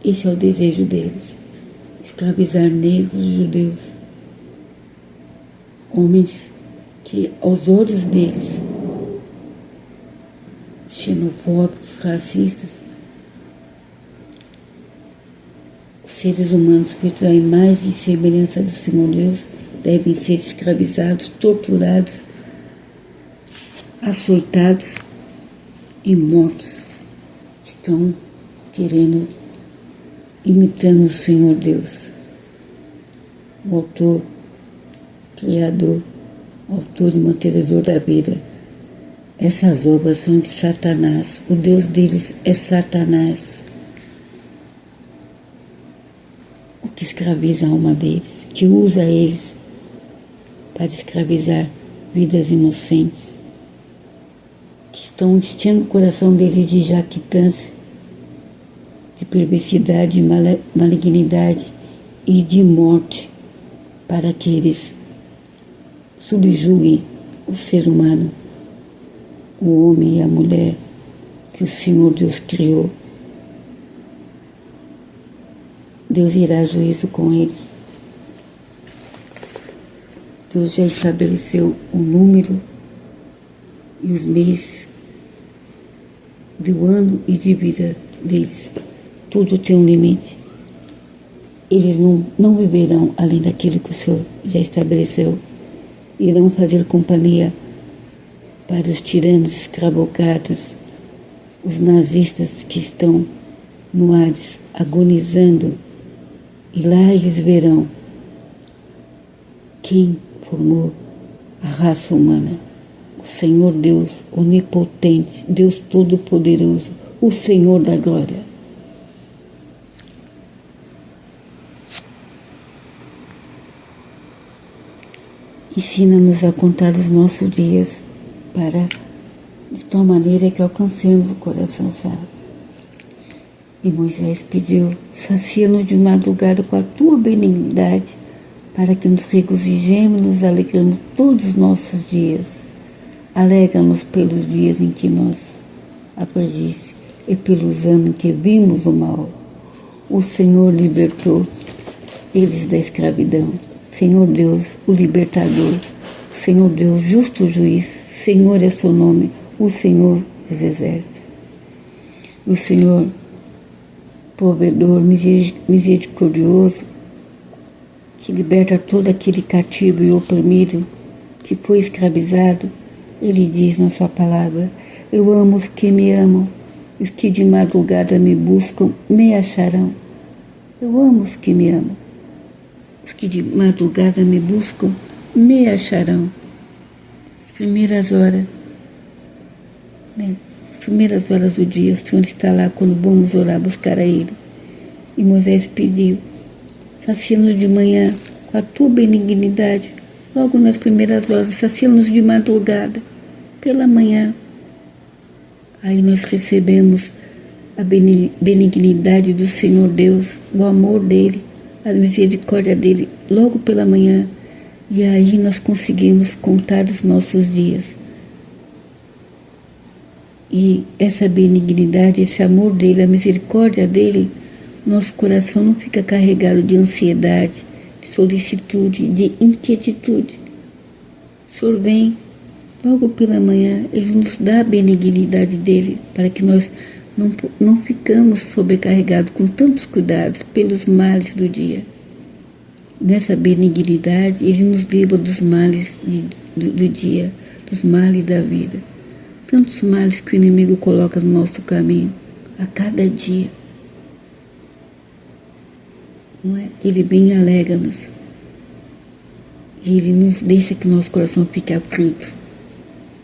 Esse é o desejo deles. Escravizar negros, judeus. Homens que, aos olhos deles, xenofóbicos, racistas, os seres humanos feitos à imagem e semelhança do Senhor Deus devem ser escravizados, torturados, açoitados e mortos. Estão querendo, imitando o Senhor Deus, o autor, criador, autor e mantenedor da vida. Essas obras são de Satanás. O Deus deles é Satanás, o que escraviza a alma deles, que usa eles para escravizar vidas inocentes, que estão enchendo o coração deles de jactância, de perversidade, malignidade e de morte, para que eles subjuguem o ser humano, o homem e a mulher que o Senhor Deus criou. Deus irá a juízo com eles. Deus já estabeleceu o número e os meses do ano e de vida deles. Tudo tem um limite. Eles não viverão além daquilo que o Senhor já estabeleceu. Irão fazer companhia para os tiranos escravocratas, os nazistas que estão no Hades, agonizando. E lá eles verão quem formou a raça humana. O Senhor Deus onipotente, Deus todo-poderoso, o Senhor da glória. Ensina-nos a contar os nossos dias de tal maneira que alcancemos o coração sábio. E Moisés pediu: sacia-nos de madrugada com a tua benignidade, para que nos regozijemos e nos alegremos todos os nossos dias. Alegra-nos pelos dias em que nos afligiste e pelos anos em que vimos o mal. O Senhor libertou eles da escravidão. Senhor Deus, o libertador. Senhor Deus, justo juiz. Senhor é seu nome, o Senhor dos exércitos. O Senhor, provedor, misericordioso, que liberta todo aquele cativo e oprimido que foi escravizado. Ele diz na sua palavra: eu amo os que me amam, os que de madrugada me buscam, me acharão. Eu amo os que me amam, os que de madrugada me buscam, me acharão. As primeiras horas, as primeiras horas do dia, o Senhor está lá quando vamos orar, buscar a Ele. E Moisés pediu: sacia-nos de manhã com a tua benignidade, logo nas primeiras horas, sacia-nos de madrugada, pela manhã. Aí nós recebemos a benignidade do Senhor Deus, o amor dEle, a misericórdia dEle, logo pela manhã. E aí nós conseguimos contar os nossos dias. E essa benignidade, esse amor dEle, a misericórdia dEle, nosso coração não fica carregado de ansiedade, de solicitude, de inquietude. O Senhor vem logo pela manhã, Ele nos dá a benignidade dEle, para que nós não ficamos sobrecarregados com tantos cuidados pelos males do dia. Nessa benignidade, Ele nos livra dos males do dia, dos males da vida. Tantos males que o inimigo coloca no nosso caminho, a cada dia. não é? Ele bem alegra-nos. E Ele nos deixa que nosso coração fique aflito,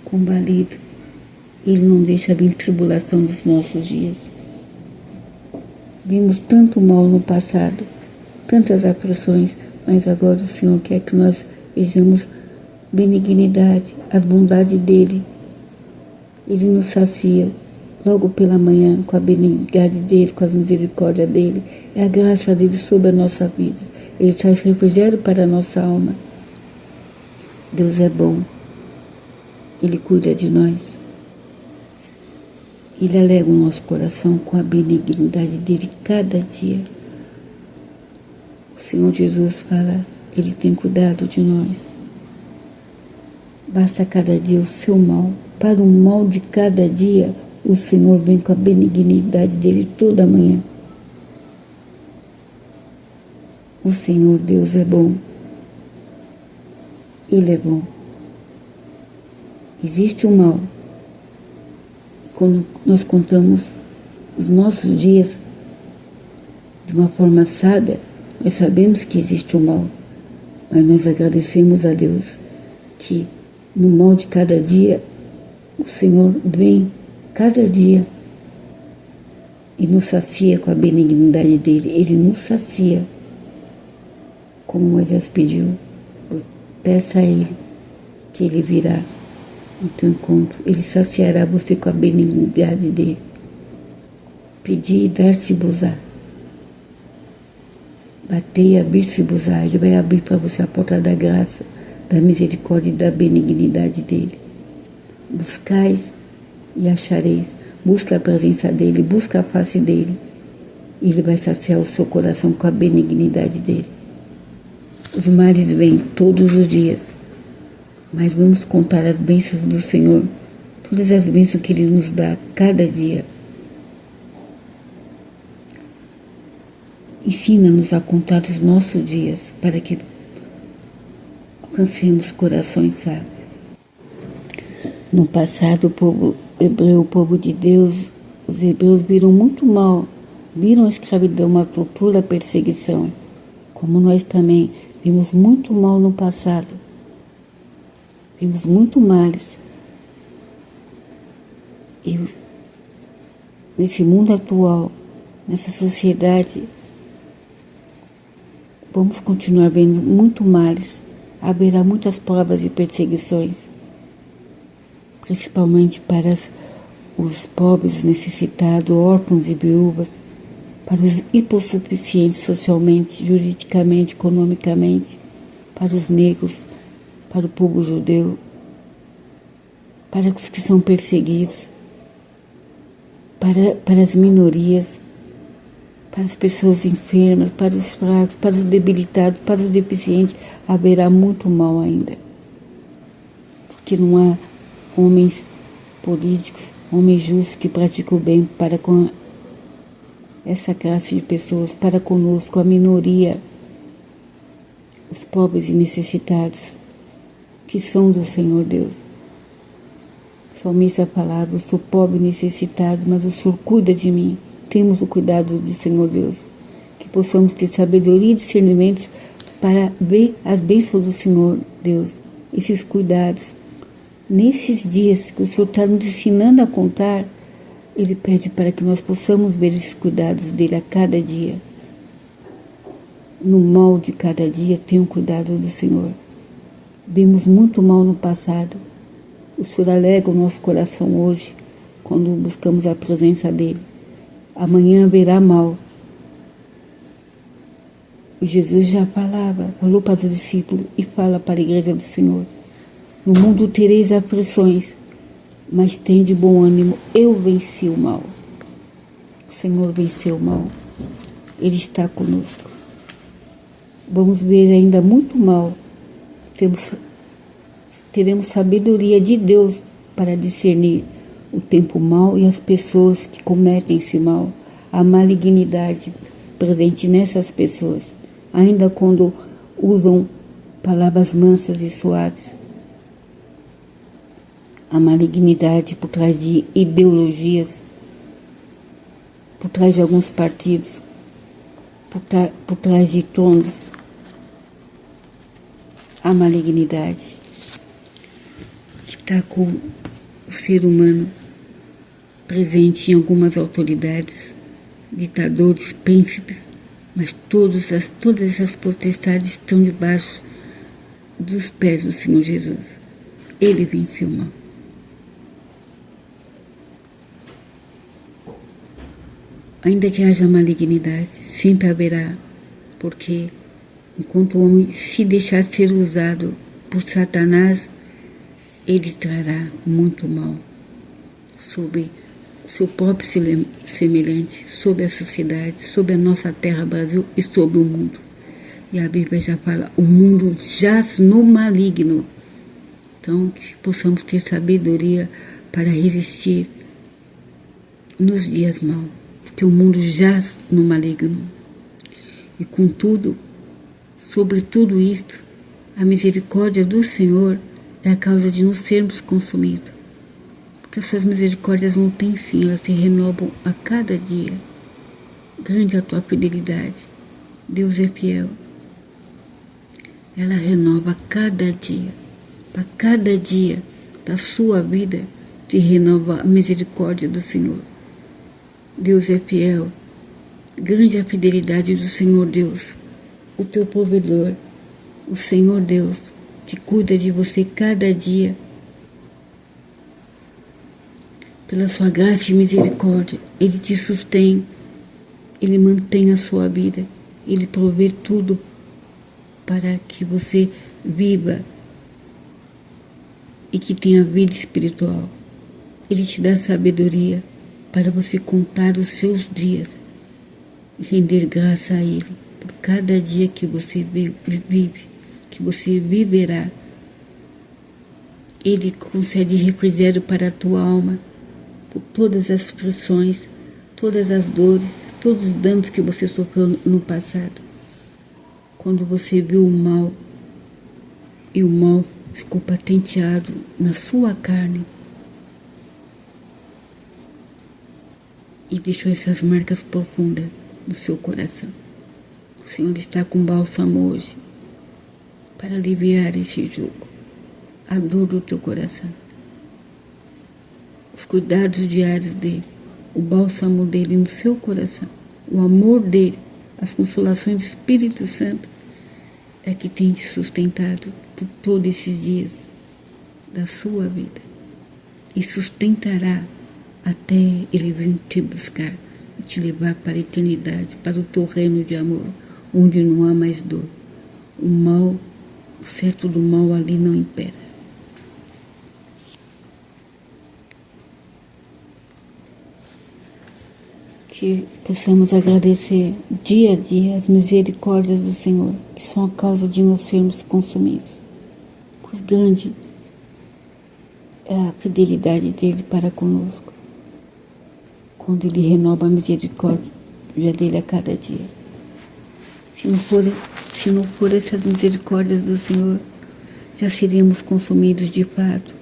combalido. Ele não deixa vir tribulação dos nossos dias. Vimos tanto mal no passado, tantas aflições, mas agora o Senhor quer que nós vejamos benignidade, as bondades dEle. Ele nos sacia logo pela manhã com a benignidade dEle, com a misericórdia dEle. É a graça dEle sobre a nossa vida. Ele traz refrigério para a nossa alma. Deus é bom. Ele cuida de nós. Ele alegra o nosso coração com a benignidade dEle cada dia. O Senhor Jesus fala, Ele tem cuidado de nós. Basta cada dia o seu mal. Para o mal de cada dia, o Senhor vem com a benignidade dEle toda manhã. O Senhor Deus é bom. Ele é bom. Existe o mal. Quando nós contamos os nossos dias de uma forma sábia, nós sabemos que existe o mal, mas nós agradecemos a Deus que no mal de cada dia, o Senhor vem cada dia e nos sacia com a benignidade dEle. Ele nos sacia, como Moisés pediu. Peça a Ele que Ele virá em teu encontro. Ele saciará você com a benignidade dEle. Pedir e dar-se-vos-á. Batei e abrir-se-vos-á. Ele vai abrir para você a porta da graça, da misericórdia e da benignidade dEle. Buscais e achareis. Busca a presença dEle, busca a face dEle. E Ele vai saciar o seu coração com a benignidade dEle. Os males vêm todos os dias, mas vamos contar as bênçãos do Senhor, todas as bênçãos que Ele nos dá cada dia. Ensina-nos a contar os nossos dias para que alcancemos corações sábios. No passado, o povo hebreu, o povo de Deus, os hebreus viram muito mal, viram a escravidão, a tortura, a perseguição, como nós também vimos muito mal no passado. Vimos muito males. E nesse mundo atual, nessa sociedade, vamos continuar vendo muito males. Haverá muitas provas e perseguições, principalmente para os pobres, necessitados, órfãos e viúvas, para os hipossuficientes socialmente, juridicamente, economicamente, para os negros, para o povo judeu, para os que são perseguidos, para as minorias, para as pessoas enfermas, para os fracos, para os debilitados, para os deficientes. Haverá muito mal ainda, porque não há homens políticos, homens justos que praticam o bem para com essa classe de pessoas, para conosco, a minoria, os pobres e necessitados, que são do Senhor Deus. Somente a palavra, eu sou pobre e necessitado, mas o Senhor cuida de mim. Temos o cuidado do Senhor Deus. Que possamos ter sabedoria e discernimento para ver as bênçãos do Senhor Deus, esses cuidados. Nesses dias que o Senhor está nos ensinando a contar, Ele pede para que nós possamos ver esses cuidados dEle a cada dia. No mal de cada dia, tenha o cuidado do Senhor. Vimos muito mal no passado. O Senhor alegra o nosso coração hoje, quando buscamos a presença dEle. Amanhã haverá mal. E Jesus já falou para os discípulos e fala para a igreja do Senhor. No mundo tereis aflições, mas tende bom ânimo, eu venci o mal. O Senhor venceu o mal. Ele está conosco. Vamos ver ainda muito mal. Teremos sabedoria de Deus para discernir o tempo mau e as pessoas que cometem esse mal. A malignidade presente nessas pessoas, ainda quando usam palavras mansas e suaves. A malignidade por trás de ideologias, por trás de alguns partidos, por trás de tronos a malignidade que está com o ser humano presente em algumas autoridades, ditadores, príncipes, mas todas essas potestades estão debaixo dos pés do Senhor Jesus. Ele venceu o mal. Ainda que haja malignidade, sempre haverá, porque enquanto o homem se deixar ser usado por Satanás, ele trará muito mal sobre seu próprio semelhante, sobre a sociedade, sobre a nossa terra Brasil e sobre o mundo. E a Bíblia já fala, o mundo jaz no maligno. Então, que possamos ter sabedoria para resistir nos dias maus, porque o mundo jaz no maligno. E contudo, sobre tudo isto, a misericórdia do Senhor é a causa de não sermos consumidos. Porque as suas misericórdias não têm fim, elas se renovam a cada dia. Grande é a tua fidelidade. Deus é fiel. Ela renova a cada dia. Para cada dia da sua vida, se renova a misericórdia do Senhor. Deus é fiel. Grande é a fidelidade do Senhor Deus, o teu provedor, o Senhor Deus, que cuida de você cada dia. Pela sua graça e misericórdia, Ele te sustém, Ele mantém a sua vida, Ele provê tudo para que você viva e que tenha vida espiritual. Ele te dá sabedoria para você contar os seus dias e render graça a Ele por cada dia que você vive, que você viverá. Ele concede refrigério para a tua alma por todas as aflições, todas as dores, todos os danos que você sofreu no passado. Quando você viu o mal e o mal ficou patenteado na sua carne e deixou essas marcas profundas no seu coração. O Senhor está com bálsamo hoje para aliviar esse jugo, a dor do teu coração, os cuidados diários dele, o bálsamo dele no seu coração, o amor dele, as consolações do Espírito Santo é que tem te sustentado por todos esses dias da sua vida e sustentará até ele vir te buscar e te levar para a eternidade, para o teu reino de amor, onde não há mais dor. O mal, o certo do mal ali não impera. Que possamos agradecer dia a dia as misericórdias do Senhor, que são a causa de não sermos consumidos. Pois grande é a fidelidade dele para conosco, quando ele renova a misericórdia dele a cada dia. Se não for essas misericórdias do Senhor, já seríamos consumidos de fato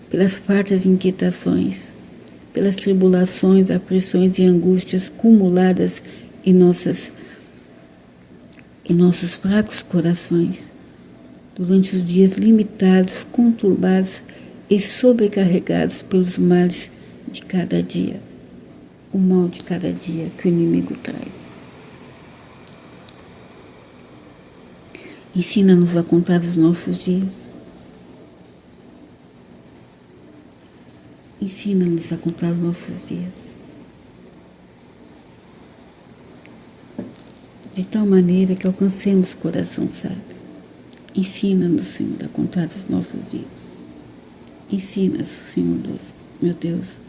pelas fartas inquietações, pelas tribulações, aflições e angústias cumuladas em nossos fracos corações, durante os dias limitados, conturbados e sobrecarregados pelos males de cada dia, o mal de cada dia que o inimigo traz. Ensina-nos a contar os nossos dias. Ensina-nos a contar os nossos dias, de tal maneira que alcancemos o coração sábio. Ensina-nos, Senhor, a contar os nossos dias. Ensina-nos, Senhor Deus, meu Deus,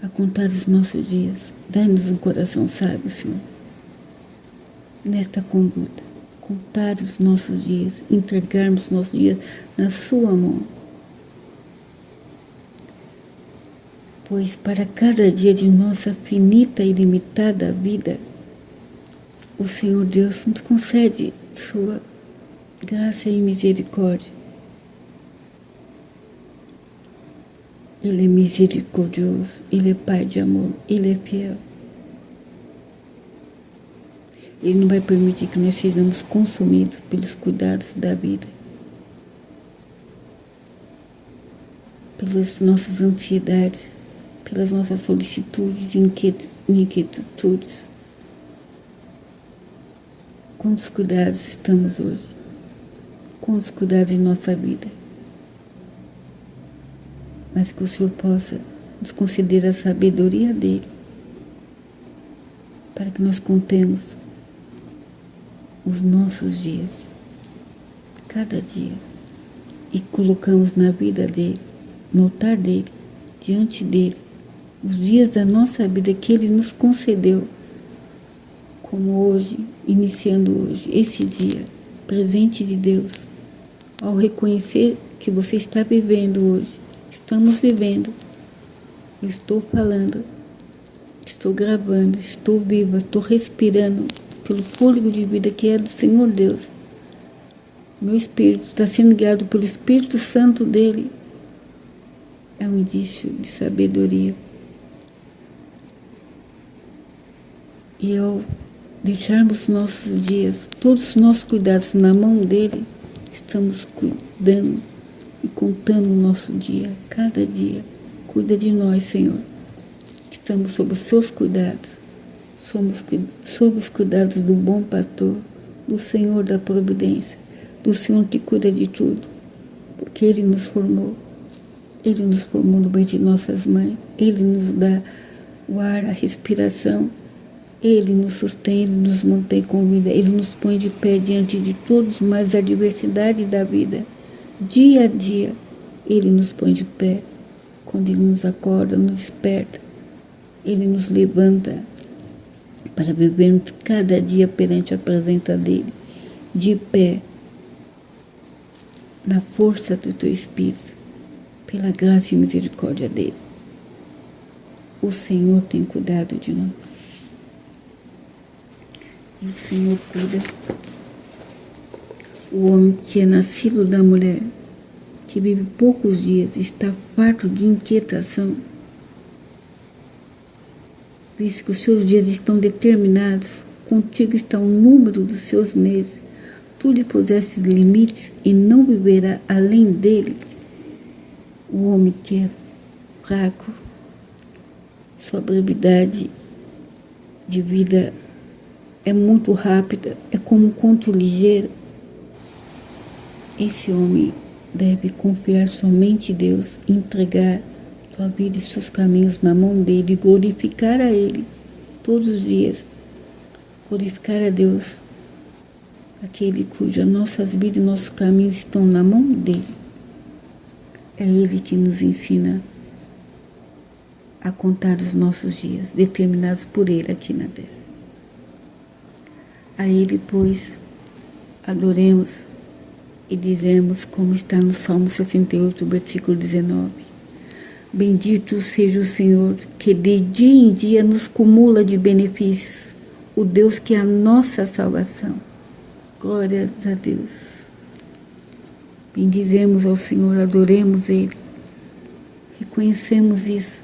a contar os nossos dias. Dai-nos um coração sábio, Senhor, nesta conduta. Contar os nossos dias, entregarmos os nossos dias na sua mão. Pois para cada dia de nossa finita e limitada vida, o Senhor Deus nos concede sua graça e misericórdia. Ele é misericordioso, Ele é Pai de amor, Ele é fiel. Ele não vai permitir que nós sejamos consumidos pelos cuidados da vida, pelas nossas ansiedades, pelas nossas solicitudes e inquietudes. Quantos cuidados estamos hoje? Quantos cuidados em nossa vida? Mas que o Senhor possa nos conceder a sabedoria dele, para que nós contemos os nossos dias, cada dia, e colocamos na vida dele, no altar dele, diante dele, os dias da nossa vida que ele nos concedeu, como hoje, iniciando hoje, esse dia, presente de Deus, ao reconhecer que você está vivendo hoje, estamos vivendo, eu estou falando, estou gravando, estou viva, estou respirando pelo fôlego de vida que é do Senhor Deus. Meu espírito está sendo guiado pelo Espírito Santo dele. É um indício de sabedoria. E ao deixarmos nossos dias, todos os nossos cuidados na mão dele, estamos cuidando e contando o nosso dia, cada dia. Cuida de nós, Senhor. Estamos sob os seus cuidados. Somos sob os cuidados do bom pastor, do Senhor da providência, do Senhor que cuida de tudo, porque ele nos formou. Ele nos formou no meio de nossas mães. Ele nos dá o ar, a respiração. Ele nos sustém, ele nos mantém com vida. Ele nos põe de pé diante de todos mais a adversidade da vida. Dia a dia, ele nos põe de pé. Quando ele nos acorda, nos desperta. Ele nos levanta para vivermos cada dia perante a presença dele, de pé, na força do teu Espírito, pela graça e misericórdia dele. O Senhor tem cuidado de nós. E o Senhor cuida. O homem que é nascido da mulher, que vive poucos dias, está farto de inquietação, visto que os seus dias estão determinados, contigo está o número dos seus meses, tu lhe pusestes limites e não viverá além dele. O homem que é fraco, sua brevidade de vida é muito rápida, é como um conto ligeiro. Esse homem deve confiar somente em Deus, entregar sua vida e seus caminhos na mão dele e glorificar a ele todos os dias. Glorificar a Deus, aquele cujas nossas vidas e nossos caminhos estão na mão dele. É ele que nos ensina a contar os nossos dias, determinados por ele aqui na terra. A ele, pois, adoremos e dizemos, como está no Salmo 68, versículo 19. Bendito seja o Senhor, que de dia em dia nos cumula de benefícios, o Deus que é a nossa salvação. Glórias a Deus. Bendizemos ao Senhor, adoremos Ele, reconhecemos isso,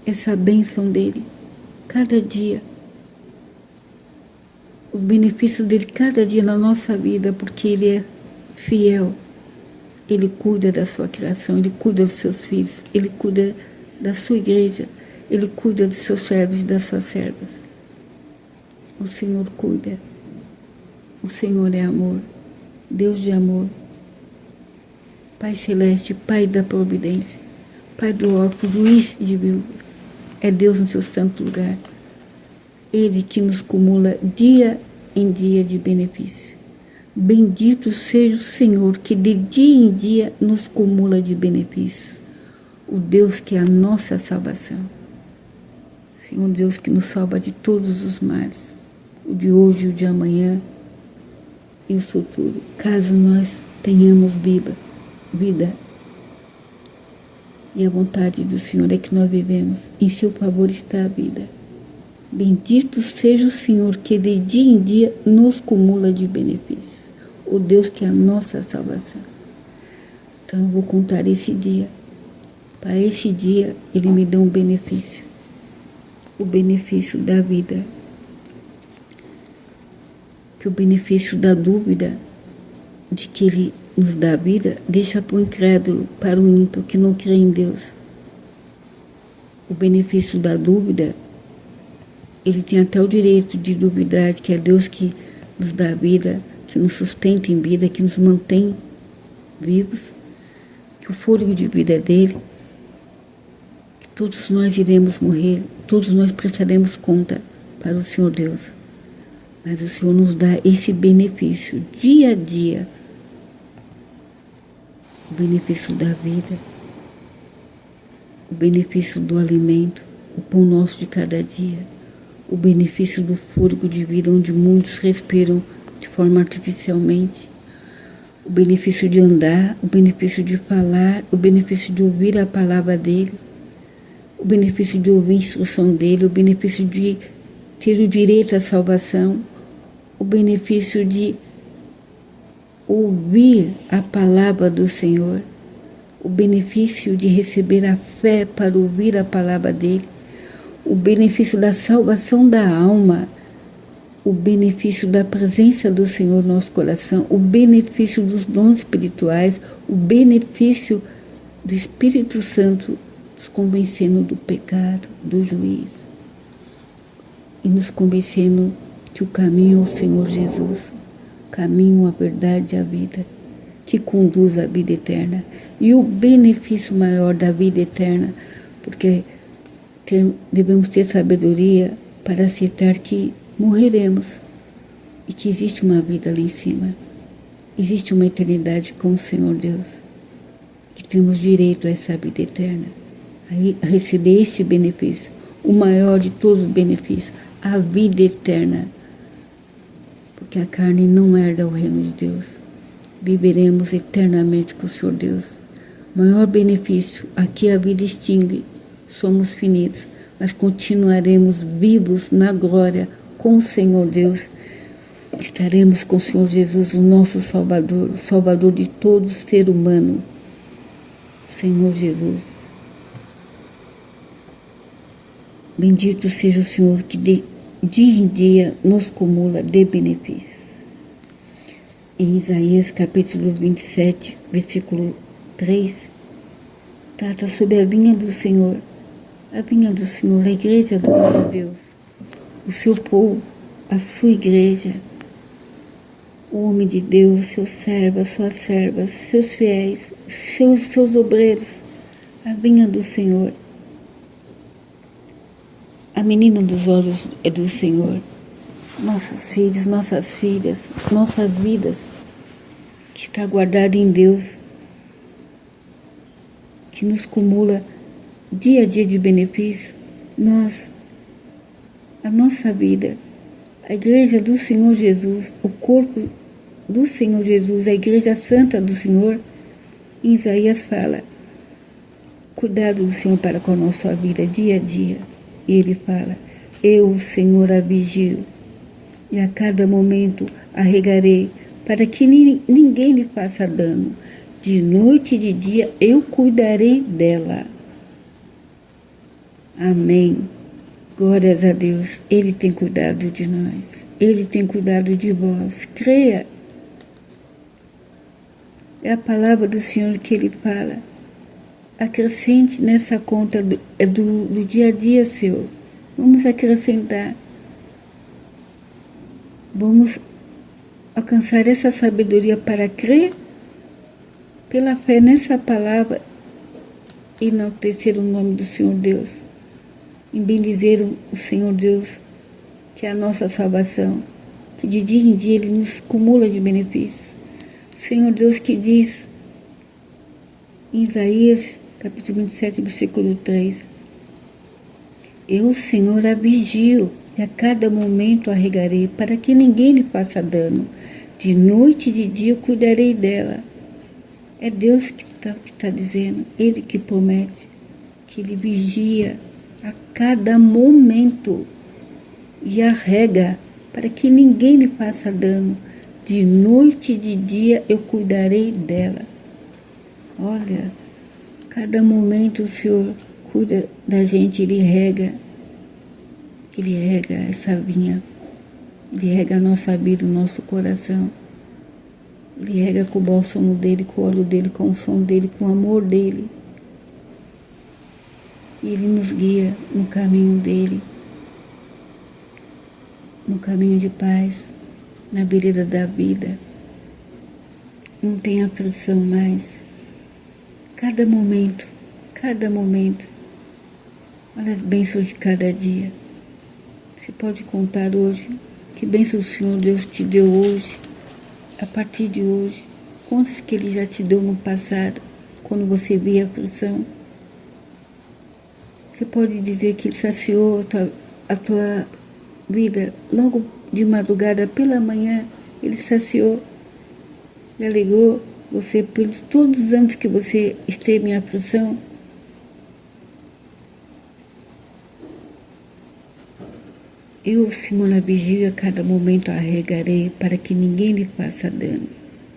essa bênção dEle, cada dia, os benefícios dEle cada dia na nossa vida, porque Ele é fiel. Ele cuida da sua criação, Ele cuida dos seus filhos, Ele cuida da sua igreja, Ele cuida dos seus servos e das suas servas. O Senhor cuida. O Senhor é amor, Deus de amor, Pai celeste, Pai da providência, Pai do órfão, juiz de viúvas. É Deus no seu santo lugar. Ele que nos cumula dia em dia de benefício. Bendito seja o Senhor, que de dia em dia nos cumula de benefícios. O Deus que é a nossa salvação. Senhor Deus que nos salva de todos os males. O de hoje, o de amanhã e o futuro. Caso nós tenhamos vida. E a vontade do Senhor é que nós vivemos. Em seu favor está a vida. Bendito seja o Senhor, que de dia em dia nos cumula de benefícios. O Deus que é a nossa salvação. Então eu vou contar esse dia. Para esse dia, Ele me dá um benefício. O benefício da vida. que o benefício da dúvida de que Ele nos dá a vida deixa para o incrédulo, para o ímpio que não crê em Deus. O benefício da dúvida, ele tem até o direito de duvidar que é Deus que nos dá a vida, que nos sustenta em vida, que nos mantém vivos, que o fôlego de vida é dele, que todos nós iremos morrer, todos nós prestaremos conta para o Senhor Deus. Mas o Senhor nos dá esse benefício dia a dia, o benefício da vida, o benefício do alimento, o pão nosso de cada dia, o benefício do fôlego de vida, onde muitos respiram de forma artificialmente, o benefício de andar, o benefício de falar, o benefício de ouvir a palavra dele, o benefício de ouvir a instrução dele, o benefício de ter o direito à salvação, o benefício de ouvir a palavra do Senhor, o benefício de receber a fé para ouvir a palavra dele, o benefício da salvação da alma, o benefício da presença do Senhor no nosso coração, o benefício dos dons espirituais, o benefício do Espírito Santo nos convencendo do pecado, do juízo e nos convencendo que o caminho é o Senhor Jesus, o caminho, a verdade e a vida, que conduz à vida eterna. E o benefício maior da vida eterna, porque devemos ter sabedoria para aceitar que morreremos e que existe uma vida lá em cima, existe uma eternidade com o Senhor Deus, que temos direito a essa vida eterna, a receber este benefício, o maior de todos os benefícios, a vida eterna, porque a carne não herda o reino de Deus. Viveremos eternamente com o Senhor Deus. O maior benefício, aqui a vida extingue, somos finitos, mas continuaremos vivos na glória com o Senhor Deus. Estaremos com o Senhor Jesus, o nosso Salvador, o Salvador de todo ser humano, Senhor Jesus. Bendito seja o Senhor que de dia em dia nos acumula de benefícios. Em Isaías capítulo 27, versículo 3, trata sobre a vinha do Senhor. A vinha do Senhor, a igreja do nosso Deus, o seu povo, a sua igreja, o homem de Deus, seus servos, suas servas, seus fiéis, seus obreiros, a vinha do Senhor. A menina dos olhos é do Senhor. Nossos filhos, nossas filhas, nossas vidas, que está guardada em Deus, que nos acumula dia a dia de benefício. A nossa vida, a igreja do Senhor Jesus, o corpo do Senhor Jesus, a igreja santa do Senhor, em Isaías fala, cuidado do Senhor para com a nossa vida dia a dia. E ele fala, eu, Senhor, a vigio, e a cada momento a regarei, para que ninguém lhe faça dano. De noite e de dia eu cuidarei dela. Amém. Glórias a Deus. Ele tem cuidado de nós. Ele tem cuidado de vós. Creia. É a palavra do Senhor que ele fala. Acrescente nessa conta do dia a dia seu. Vamos acrescentar. Vamos alcançar essa sabedoria para crer pela fé nessa palavra e enaltecer o nome do Senhor Deus. Em bendizer o Senhor Deus, que é a nossa salvação, que de dia em dia Ele nos acumula de benefícios. Senhor Deus que diz em Isaías capítulo 27, versículo 3, eu, Senhor, a vigio, e a cada momento a regarei, para que ninguém lhe faça dano. De noite e de dia eu cuidarei dela. É Deus que está dizendo, Ele que promete, que Ele vigia a cada momento e a rega, para que ninguém lhe faça dano. De noite e de dia eu cuidarei dela. Olha, cada momento o Senhor cuida da gente, Ele rega essa vinha Ele rega a nossa vida, o nosso coração. Ele rega com o bálsamo dele, com o óleo dele, com o som dele, com o amor dele. E ele nos guia no caminho dele, no caminho de paz, na beleza da vida. Não tem aflição mais. Cada momento, olha as bênçãos de cada dia. Você pode contar hoje que bênçãos o Senhor Deus te deu hoje, a partir de hoje. Quantos que Ele já te deu no passado, quando você via a aflição. Você pode dizer que Ele saciou a tua vida logo de madrugada, pela manhã. Ele saciou e alegrou você pelos todos os anos que você esteve em aflição. Eu, Simona Vigia, a cada momento a regarei, para que ninguém lhe faça dano.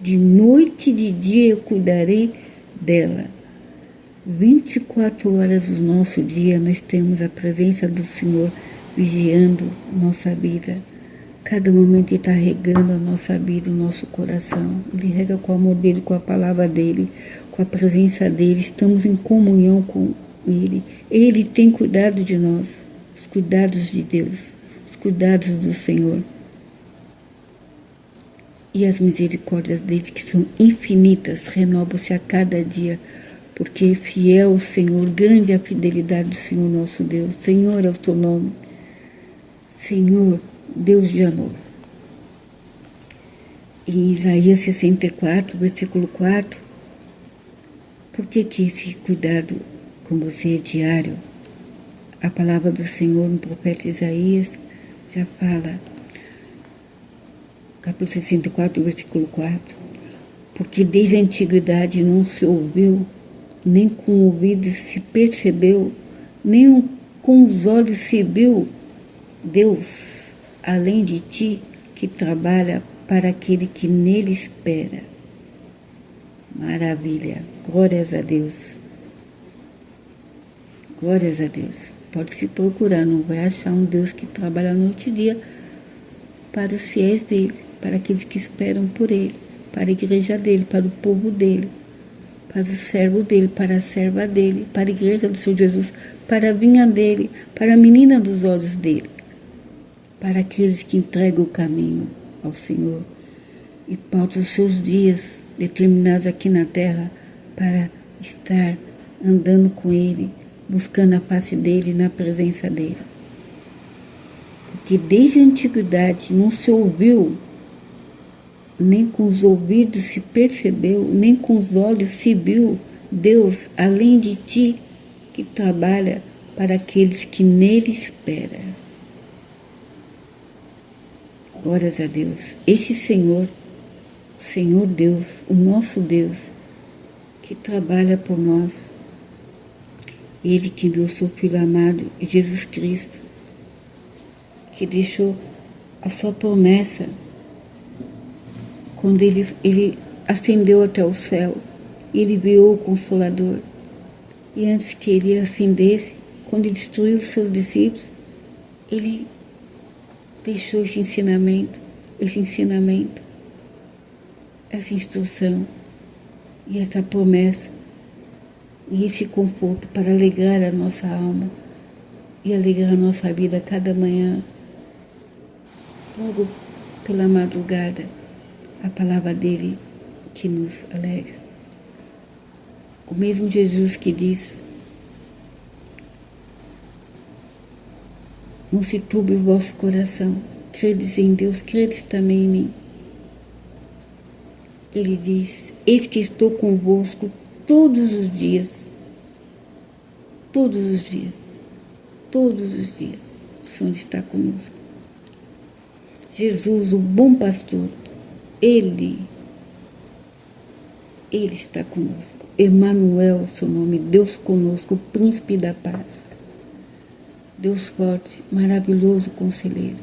De noite e de dia eu cuidarei dela. 24 horas do nosso dia nós temos a presença do Senhor vigiando nossa vida. Cada momento Ele está regando a nossa vida, o nosso coração. Ele rega com o amor dEle, com a palavra dEle, com a presença dEle. Estamos em comunhão com Ele. Ele tem cuidado de nós, os cuidados de Deus, os cuidados do Senhor. E as misericórdias dEle, que são infinitas, renovam-se a cada dia, porque fiel o Senhor, grande é a fidelidade do Senhor nosso Deus. Senhor é o seu nome. Senhor, Deus de amor. Em Isaías 64, versículo 4, por que esse cuidado com você é diário? A palavra do Senhor no profeta Isaías já fala, capítulo 64, versículo 4, porque desde a antiguidade não se ouviu, nem com o ouvido se percebeu, nem com os olhos se viu Deus, além de ti, que trabalha para aquele que nele espera. Maravilha, glórias a Deus. Glórias a Deus. Pode se procurar, não vai achar um Deus que trabalha noite e dia para os fiéis dele, para aqueles que esperam por ele, para a igreja dele, para o povo dele, para o servo dele, para a serva dele, para a igreja do Senhor Jesus, para a vinha dele, para a menina dos olhos dele, para aqueles que entregam o caminho ao Senhor e pautam os seus dias determinados aqui na terra para estar andando com Ele, buscando a face dEle, na presença dEle. Porque desde a antiguidade não se ouviu, nem com os ouvidos se percebeu, nem com os olhos se viu Deus, além de ti, que trabalha para aqueles que nele esperam. Glórias a Deus. Este Senhor, o Senhor Deus, o nosso Deus, que trabalha por nós, Ele que enviou seu Filho amado, Jesus Cristo, que deixou a sua promessa quando ele ascendeu até o céu. Ele enviou o Consolador. E antes que ele ascendesse, quando ele destruiu os seus discípulos, ele deixou esse ensinamento, essa instrução e essa promessa e esse conforto para alegrar a nossa alma e alegrar a nossa vida cada manhã. Logo pela madrugada, a palavra dele que nos alegra. O mesmo Jesus que diz: não se turbe o vosso coração, credes em Deus, credes também em mim. Ele diz: eis que estou convosco todos os dias. Todos os dias. Todos os dias. O Senhor está conosco. Jesus, o bom pastor, Ele está conosco. Emanuel, o seu nome, Deus conosco, o príncipe da paz. Deus forte, maravilhoso conselheiro.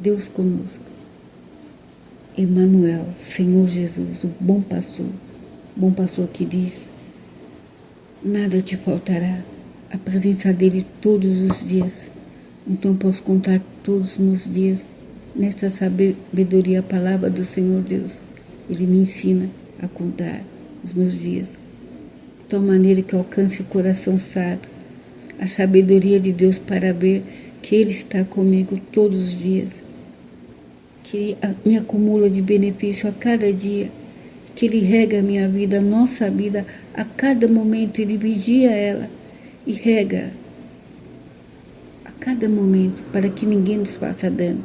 Deus conosco. Emanuel, Senhor Jesus, o bom pastor que diz: nada te faltará. A presença dele todos os dias. Então posso contar todos os meus dias nesta sabedoria, a palavra do Senhor Deus. Ele me ensina a contar os meus dias, de tal maneira que alcance o coração sábio, a sabedoria de Deus para ver que Ele está comigo todos os dias, que me acumula de benefício a cada dia, que Ele rega a minha vida, a nossa vida, a cada momento. Ele vigia ela e rega a cada momento, para que ninguém nos faça dano.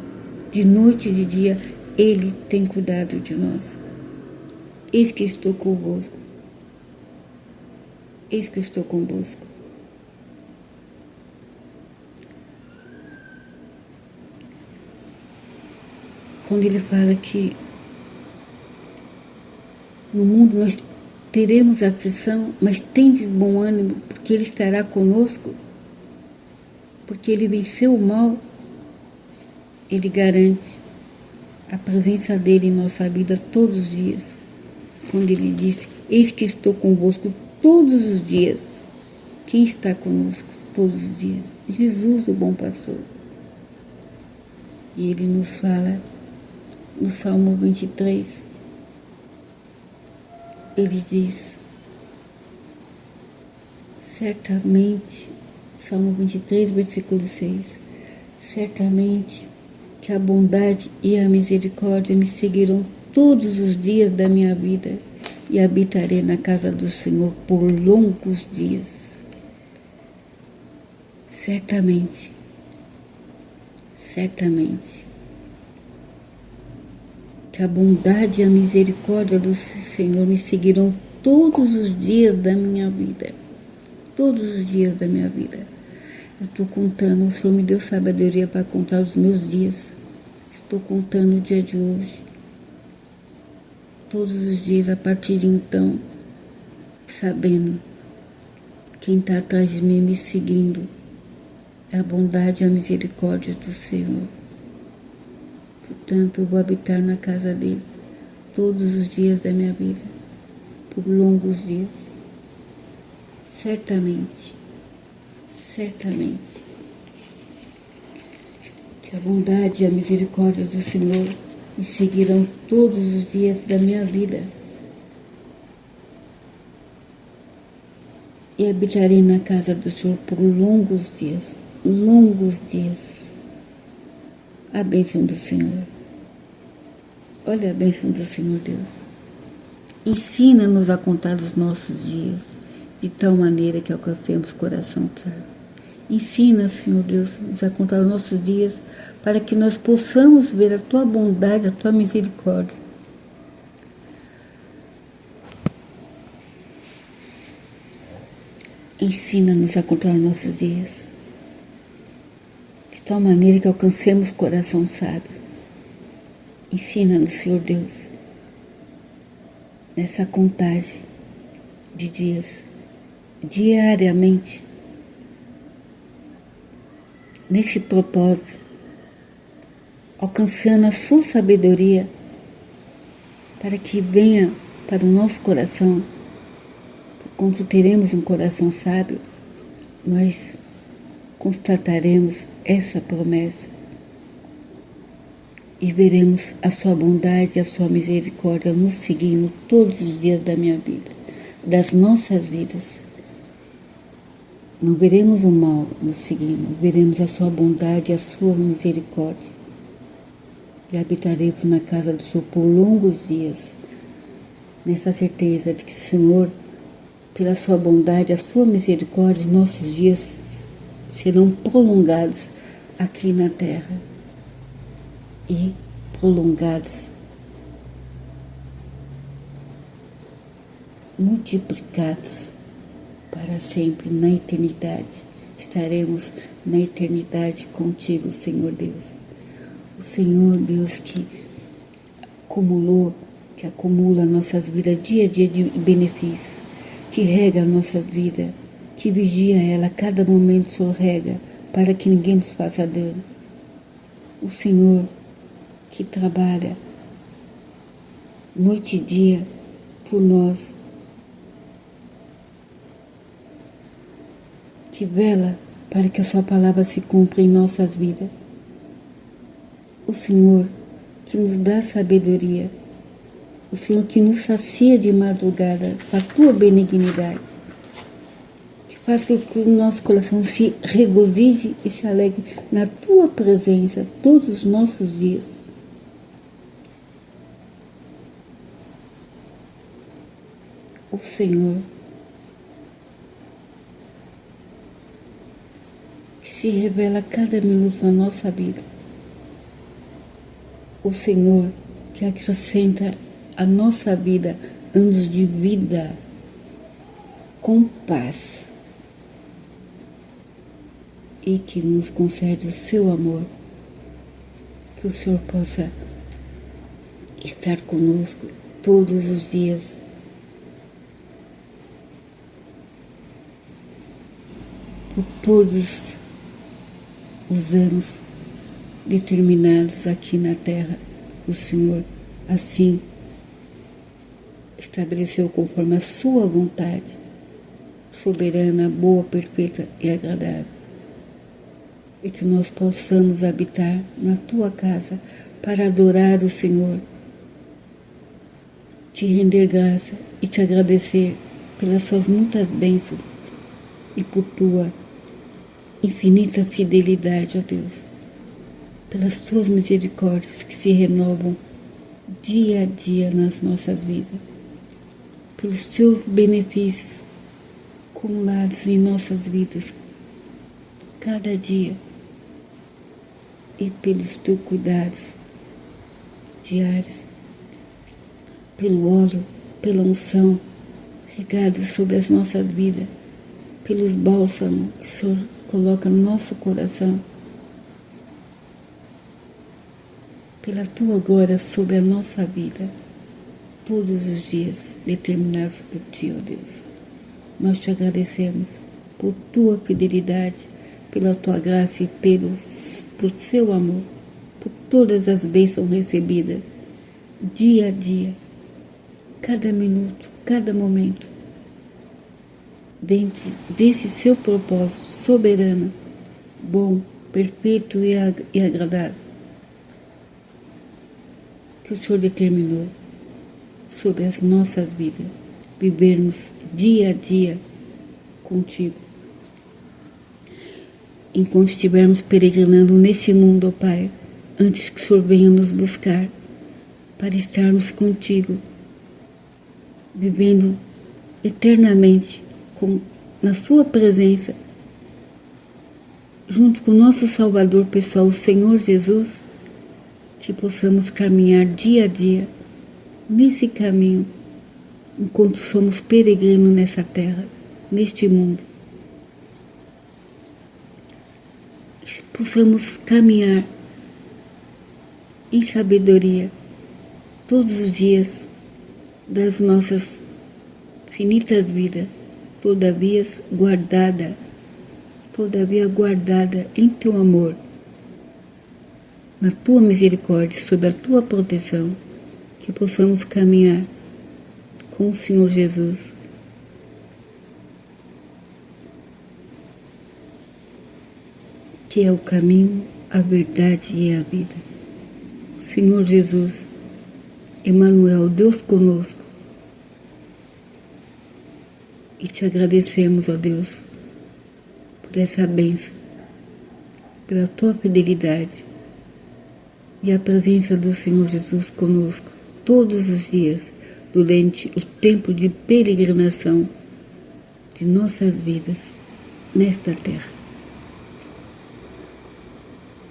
De noite e de dia, Ele tem cuidado de nós. Eis que estou convosco. Eis que estou convosco. Quando Ele fala que no mundo nós teremos aflição, mas tendes bom ânimo, porque Ele estará conosco, porque Ele venceu o mal. Ele garante a presença dEle em nossa vida todos os dias. Quando Ele disse, eis que estou convosco todos os dias. Quem está conosco todos os dias? Jesus, o bom pastor. E Ele nos fala no Salmo 23, Ele diz, certamente, Salmo 23, versículo 6, certamente que a bondade e a misericórdia me seguirão todos os dias da minha vida e habitarei na casa do Senhor por longos dias. Certamente, certamente, que a bondade e a misericórdia do Senhor me seguirão todos os dias da minha vida. Todos os dias da minha vida. Eu estou contando, o Senhor me deu sabedoria para contar os meus dias. Estou contando o dia de hoje. Todos os dias, a partir de então, sabendo quem está atrás de mim me seguindo é a bondade e a misericórdia do Senhor. Portanto, eu vou habitar na casa dele todos os dias da minha vida, por longos dias. Certamente, certamente, que a bondade e a misericórdia do Senhor me seguirão todos os dias da minha vida. E habitarei na casa do Senhor por longos dias, longos dias. A bênção do Senhor. Olha a bênção do Senhor Deus. Ensina-nos a contar os nossos dias, de tal maneira que alcancemos coração sábio. Ensina, Senhor Deus, nos a contar os nossos dias, para que nós possamos ver a Tua bondade, a Tua misericórdia. Ensina-nos a contar os nossos dias, de tal maneira que alcancemos coração sábio. Ensina-nos, Senhor Deus, nessa contagem de dias, diariamente, nesse propósito, alcançando a sua sabedoria, para que venha para o nosso coração. Quando teremos um coração sábio, nós constataremos essa promessa e veremos a sua bondade e a sua misericórdia nos seguindo todos os dias da minha vida, das nossas vidas. Não veremos o mal nos seguindo, veremos a sua bondade e a sua misericórdia. E habitaremos na casa do Senhor por longos dias, nessa certeza de que o Senhor, pela sua bondade e a sua misericórdia, nossos dias serão prolongados aqui na terra e prolongados, multiplicados para sempre na eternidade. Estaremos na eternidade contigo, Senhor Deus. O Senhor Deus que acumula nossas vidas dia a dia de benefícios, que rega nossas vidas, que vigia ela, a cada momento o Senhor rega, para que ninguém nos faça dano. O Senhor que trabalha noite e dia por nós, que vela para que a sua palavra se cumpra em nossas vidas. o Senhor que nos dá sabedoria, o Senhor que nos sacia de madrugada com a tua benignidade, que faz com que o nosso coração se regozije e se alegre na tua presença todos os nossos dias. O Senhor que se revela a cada minuto na nossa vida. O Senhor que acrescenta à nossa vida anos de vida com paz e que nos concede o seu amor. Que o Senhor possa estar conosco todos os dias. Por todos os anos determinados aqui na terra, o Senhor assim estabeleceu conforme a sua vontade, soberana, boa, perfeita e agradável. E que nós possamos habitar na tua casa para adorar o Senhor, te render graça e te agradecer pelas suas muitas bênçãos e por tua infinita fidelidade, ó Deus, pelas tuas misericórdias que se renovam dia a dia nas nossas vidas, pelos teus benefícios acumulados em nossas vidas cada dia e pelos teus cuidados diários, pelo óleo, pela unção regada sobre as nossas vidas, pelos bálsamos que o Senhor coloca no nosso coração, pela tua glória sobre a nossa vida, todos os dias determinados por ti, ó Deus. Nós te agradecemos por tua fidelidade, pela tua graça e por seu amor, por todas as bênçãos recebidas, dia a dia, cada minuto, cada momento, dentro desse seu propósito soberano, bom, perfeito e agradável, que o Senhor determinou sobre as nossas vidas, vivermos dia a dia contigo. Enquanto estivermos peregrinando neste mundo, ó Pai, antes que o Senhor venha nos buscar, para estarmos contigo, vivendo eternamente na sua presença, junto com o nosso Salvador pessoal, o Senhor Jesus, que possamos caminhar dia a dia nesse caminho, enquanto somos peregrinos nessa terra, neste mundo. Possamos caminhar em sabedoria todos os dias das nossas finitas vidas, todavia guardada em teu amor, na tua misericórdia, sob a tua proteção, que possamos caminhar com o Senhor Jesus, que é o caminho, a verdade e a vida. Senhor Jesus, Emmanuel, Deus conosco, e te agradecemos, ó Deus, por essa bênção, pela tua fidelidade e a presença do Senhor Jesus conosco todos os dias durante o tempo de peregrinação de nossas vidas nesta terra.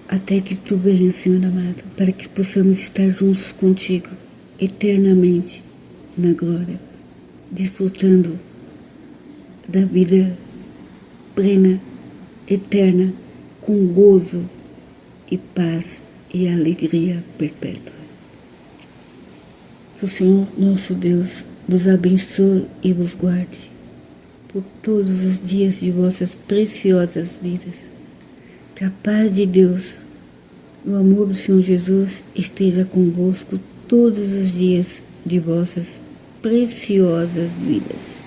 Até que tu venhas, Senhor amado, para que possamos estar juntos contigo eternamente na glória, desfrutando da vida plena, eterna, com gozo e paz e alegria perpétua. Que o Senhor, nosso Deus, vos abençoe e vos guarde por todos os dias de vossas preciosas vidas. Que a paz de Deus, o amor do Senhor Jesus esteja convosco todos os dias de vossas preciosas vidas.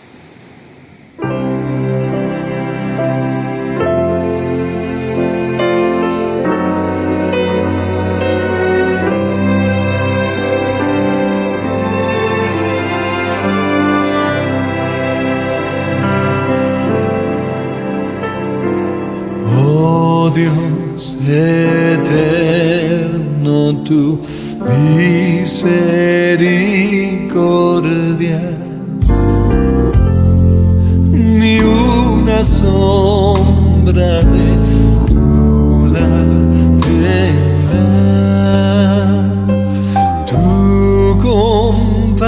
Dios eterno, tu misericordia ni una sombra de duda tendrá. Tu compasión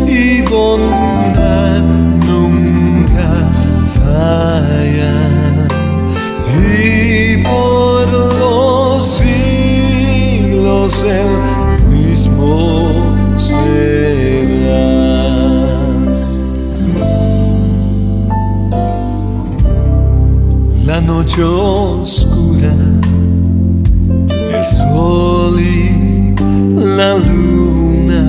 y bondad nunca fallan, y por los siglos el mismo serás. La noche oscura, el sol y la luna,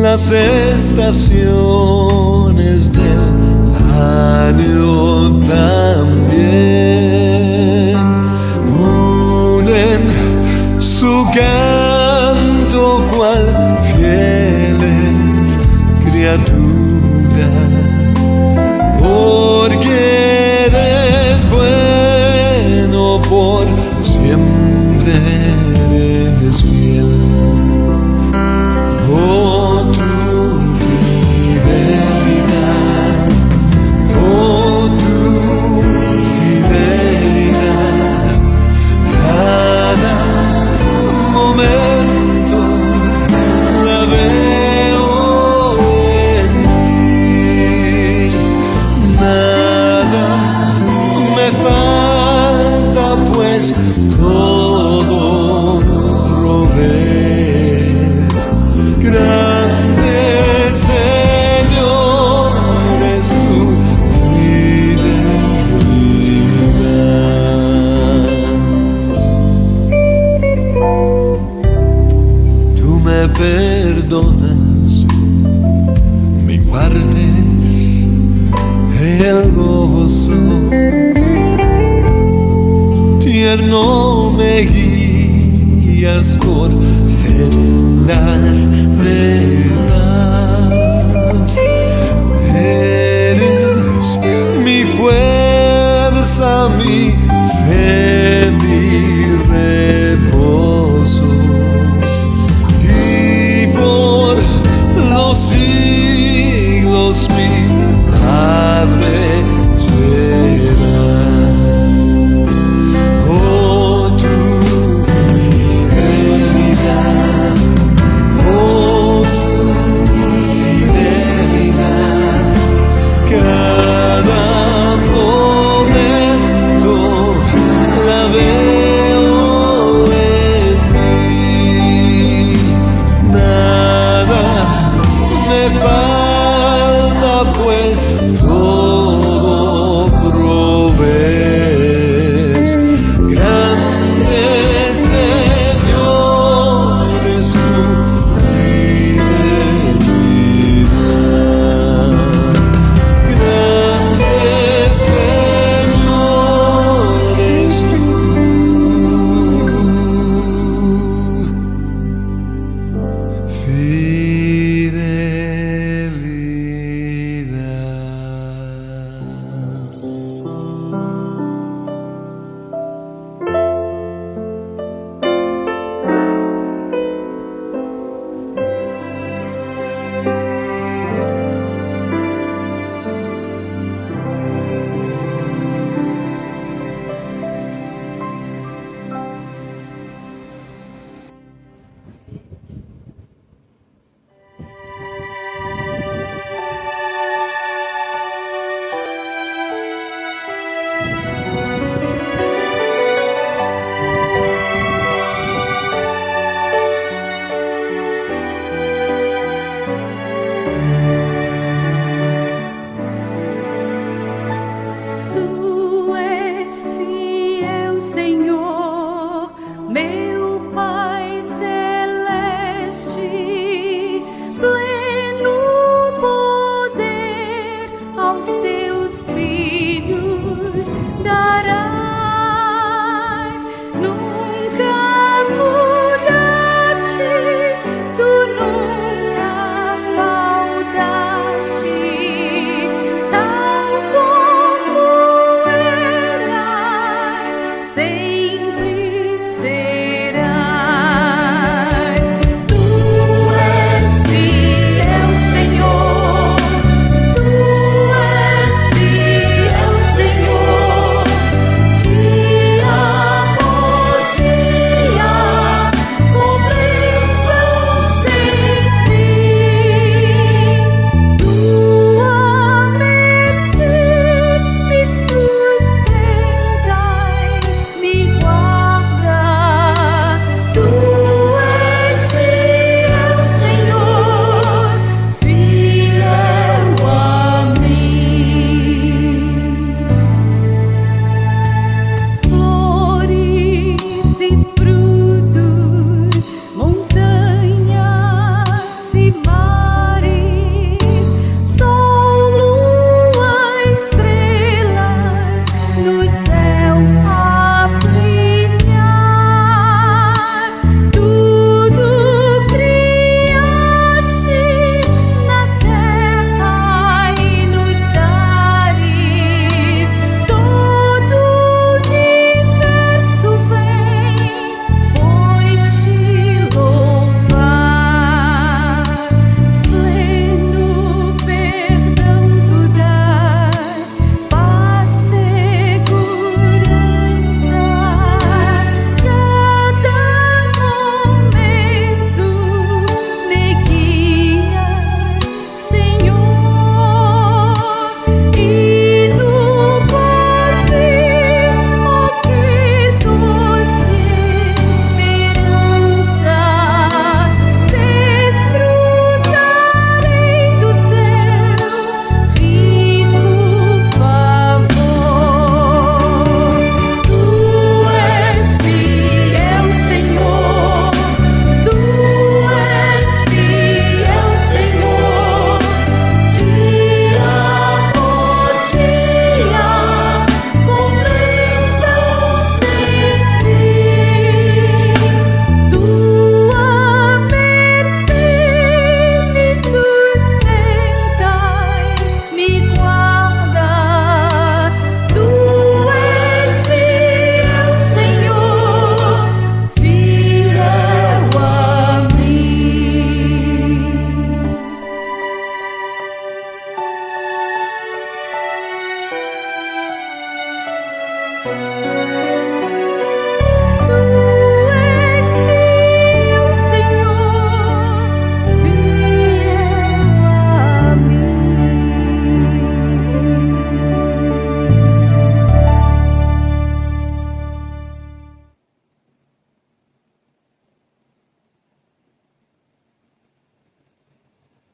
las estaciones del año también unen su canto cual fieles criaturas, porque eres bueno, por siempre eres fiel. Oh, tu fidelidad, oh, tu fidelidad, cada momento la veo en mí. Nada me falta, pues todo provees. Grande Señor es tu fidelidad. Tú me perdonas, me guardes el gozo, tierno me guías por sendas de paz.